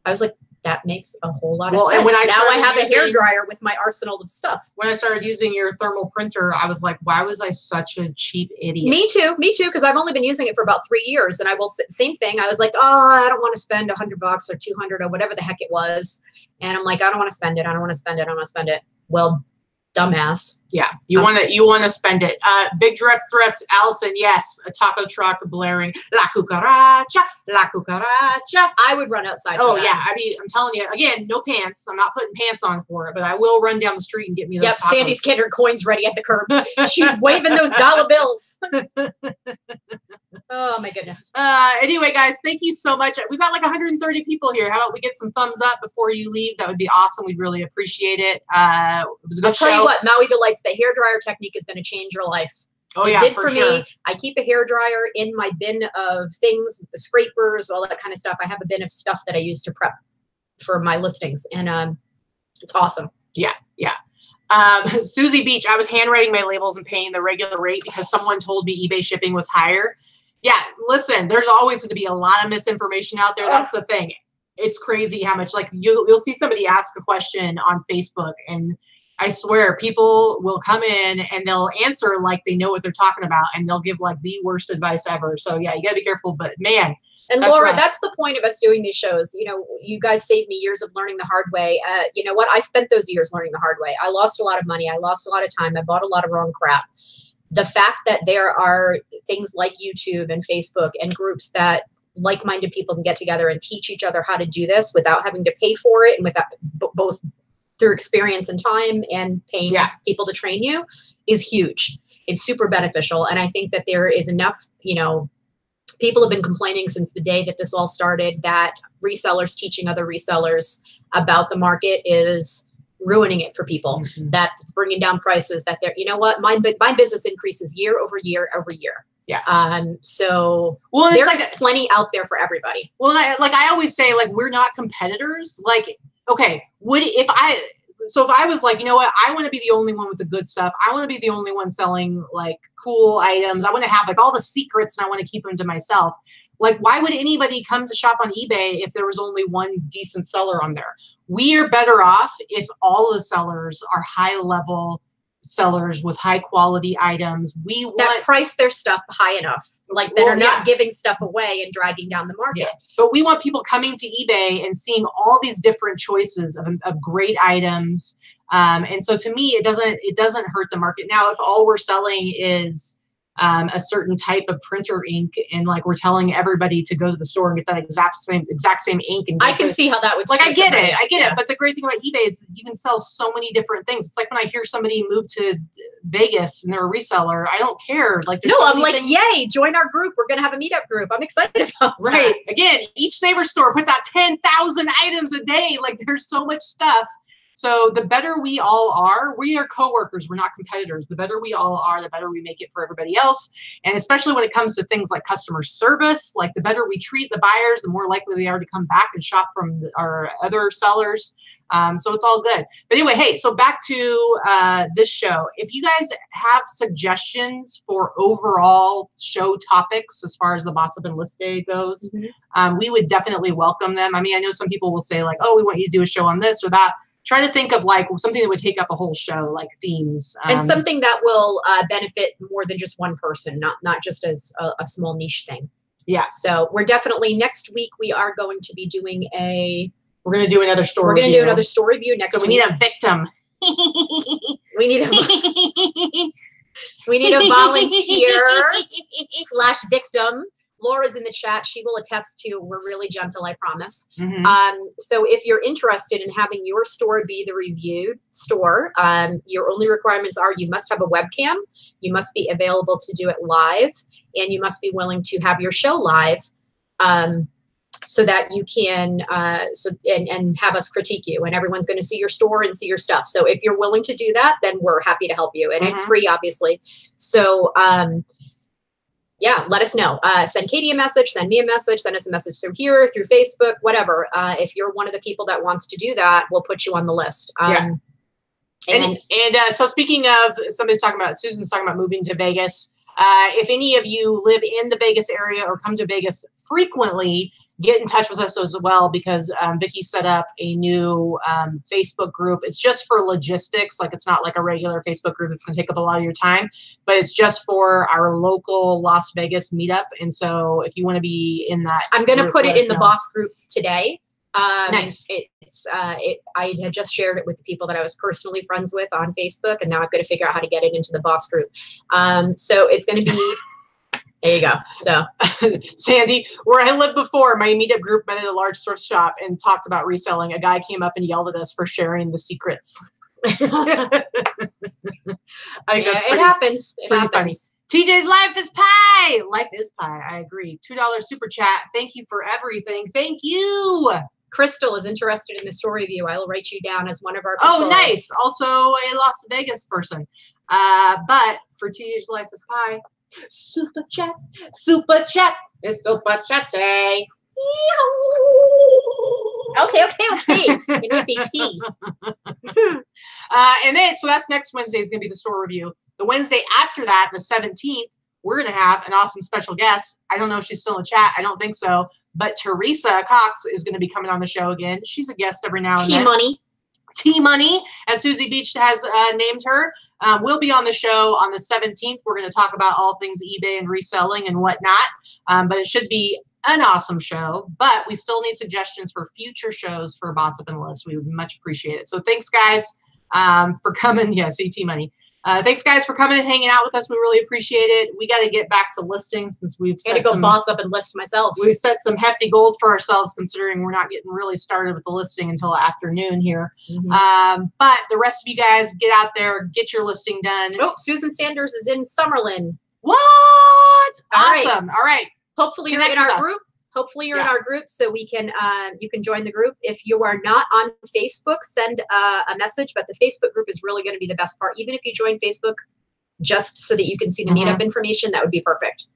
I was like, that makes a whole lot of sense. And when I have a hairdryer with my arsenal of stuff. When I started using your thermal printer, I was like, why was I such a cheap idiot? Me too, because I've only been using it for about 3 years. And same thing. I was like, oh, I don't want to spend $100 or 200 or whatever the heck it was. And I'm like, I don't want to spend it. I don't want to spend it. I don't want to spend it. Well, dumbass. Yeah, you want to spend it. Big thrift, Allison. Yes, a taco truck blaring la cucaracha, la cucaracha. I would run outside. Oh yeah, I mean, I'm telling you again, no pants. I'm not putting pants on for it, but I will run down the street and get me those. Yep, tacos. Sandy's getting her coins ready at the curb. She's waving those dollar bills. Oh my goodness. Anyway, guys, thank you so much. We've got like 130 people here. How about we get some thumbs up before you leave? That would be awesome. We'd really appreciate it. It was a good show. I'll tell you what, Maui Delights, the hairdryer technique is going to change your life. Oh yeah, it did for me. I keep a hairdryer in my bin of things, the scrapers, all that kind of stuff. I have a bin of stuff that I use to prep for my listings, and it's awesome. Yeah. Susie Beach, I was handwriting my labels and paying the regular rate because someone told me eBay shipping was higher. Yeah, listen, there's always going to be a lot of misinformation out there. That's the thing. It's crazy how much, like, you'll see somebody ask a question on Facebook, and I swear people will come in and they'll answer like they know what they're talking about, and they'll give like the worst advice ever. So yeah, you gotta be careful, but man. And Laura, that's the point of us doing these shows. You know, you guys saved me years of learning the hard way. You know what? I spent those years learning the hard way. I lost a lot of money. I lost a lot of time. I bought a lot of wrong crap. The fact that there are things like YouTube and Facebook and groups that like-minded people can get together and teach each other how to do this without having to pay for it, and without both through experience and time and paying people to train you, is huge. It's super beneficial. And I think that there is enough, you know, people have been complaining since the day that this all started that resellers teaching other resellers about the market is ruining it for people, that it's bringing down prices, that they're, you know what, my business increases year over year over year. Yeah. So there's like plenty out there for everybody. Well, I always say, like, we're not competitors. Like, okay, so if I was like, you know what, I want to be the only one with the good stuff. I want to be the only one selling like cool items. I want to have like all the secrets and I want to keep them to myself. Like, why would anybody come to shop on eBay if there was only one decent seller on there? We are better off if all the sellers are high level sellers with high quality items. We want that price their stuff high enough, like that are not giving stuff away and dragging down the market. But we want people coming to eBay and seeing all these different choices of great items. And so to me, it doesn't hurt the market. Now, if all we're selling is a certain type of printer ink, and like we're telling everybody to go to the store and get that exact same ink, and I can see how that would like, I get it. But the great thing about eBay is you can sell so many different things. It's like when I hear somebody move to Vegas and they're a reseller, I don't care. Like, no, I'm like, yay, join our group. We're gonna have a meetup group. I'm excited about that. Again, each Saver store puts out 10,000 items a day. Like, there's so much stuff. So the better we all are, we are coworkers, we're not competitors. The better we all are, the better we make it for everybody else. And especially when it comes to things like customer service, like the better we treat the buyers, the more likely they are to come back and shop from our other sellers. So it's all good. But anyway, hey, so back to this show. If you guys have suggestions for overall show topics as far as the Boss Up and List Day goes, we would definitely welcome them. I mean, I know some people will say like, oh, we want you to do a show on this or that. Try to think of like something that would take up a whole show, like themes. And something that will benefit more than just one person, not just as a small niche thing. Yeah. So we're definitely, next week, we are going to be doing we're going to do another store review. We're going to do another store review next week. So we need a victim. we need a volunteer / victim. Laura's in the chat. She will attest to we're really gentle, I promise. So if you're interested in having your store be the reviewed store, your only requirements are you must have a webcam, you must be available to do it live, and you must be willing to have your show live so that you can and have us critique you, and everyone's going to see your store and see your stuff. So if you're willing to do that, then we're happy to help you, and it's free, obviously. So yeah, let us know. Send Katie a message, send me a message, send us a message through here, through Facebook, whatever. If you're one of the people that wants to do that, we'll put you on the list. So speaking of, Susan's talking about moving to Vegas. If any of you live in the Vegas area or come to Vegas frequently, get in touch with us as well, because Vikki set up a new Facebook group. It's just for logistics. Like, it's not like a regular Facebook group that's going to take up a lot of your time, but it's just for our local Las Vegas meetup. And so if you want to be in that, I'm going to put it in the boss group today. Nice. I had just shared it with the people that I was personally friends with on Facebook, and now I've got to figure out how to get it into the boss group. So it's going to be, there you go. So Sandy, where I lived before, my meetup group met at a large thrift shop and talked about reselling. A guy came up and yelled at us for sharing the secrets. I think that's pretty, it happens. It pretty happens. Funny. TJ's life is pie. Life is pie. I agree. $2 super chat. Thank you for everything. Thank you. Crystal is interested in the store review. I will write you down as one of our people. Oh, nice. Also a Las Vegas person. But for TJ's life is pie. Super chat. It's super chat day. Okay. It would be tea. And then, so that's next Wednesday is going to be the store review. The Wednesday after that, the 17th, we're going to have an awesome special guest. I don't know if she's still in the chat. I don't think so. But Teresa Cox is going to be coming on the show again. She's a guest every now and then. T-Money, as Susie Beach has named her, will be on the show on the 17th. We're going to talk about all things eBay and reselling and whatnot. But it should be an awesome show. But we still need suggestions for future shows for Boss Up and List. We would much appreciate it. So thanks, guys, for coming. Yeah, T-Money. Thanks, guys, for coming and hanging out with us. We really appreciate it. We got to get back to listing since we've got to go boss up and list myself. We've set some hefty goals for ourselves, considering we're not getting really started with the listing until afternoon here. But the rest of you guys, get out there, get your listing done. Oh, Susan Sanders is in Summerlin. What? Awesome. All right. Hopefully you're in our group. Hopefully you're in our group, so we can you can join the group. If you are not on Facebook, send a message. But the Facebook group is really going to be the best part. Even if you join Facebook just so that you can see the meetup information, that would be perfect.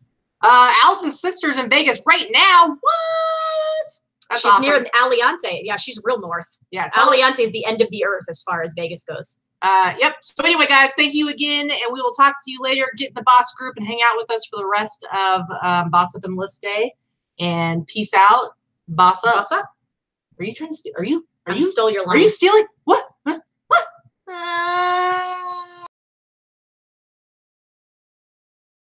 Allison's sister's in Vegas right now. What? That's she's awesome. near Aliante. Yeah, she's real north. Yeah, Aliante is the end of the earth as far as Vegas goes. Yep. So anyway, guys, thank you again, and we will talk to you later. Get in the boss group and hang out with us for the rest of Boss Up and List Day. And peace out. Boss up. Boss up. Are you trying to steal? Are you stole your line. Are you stealing?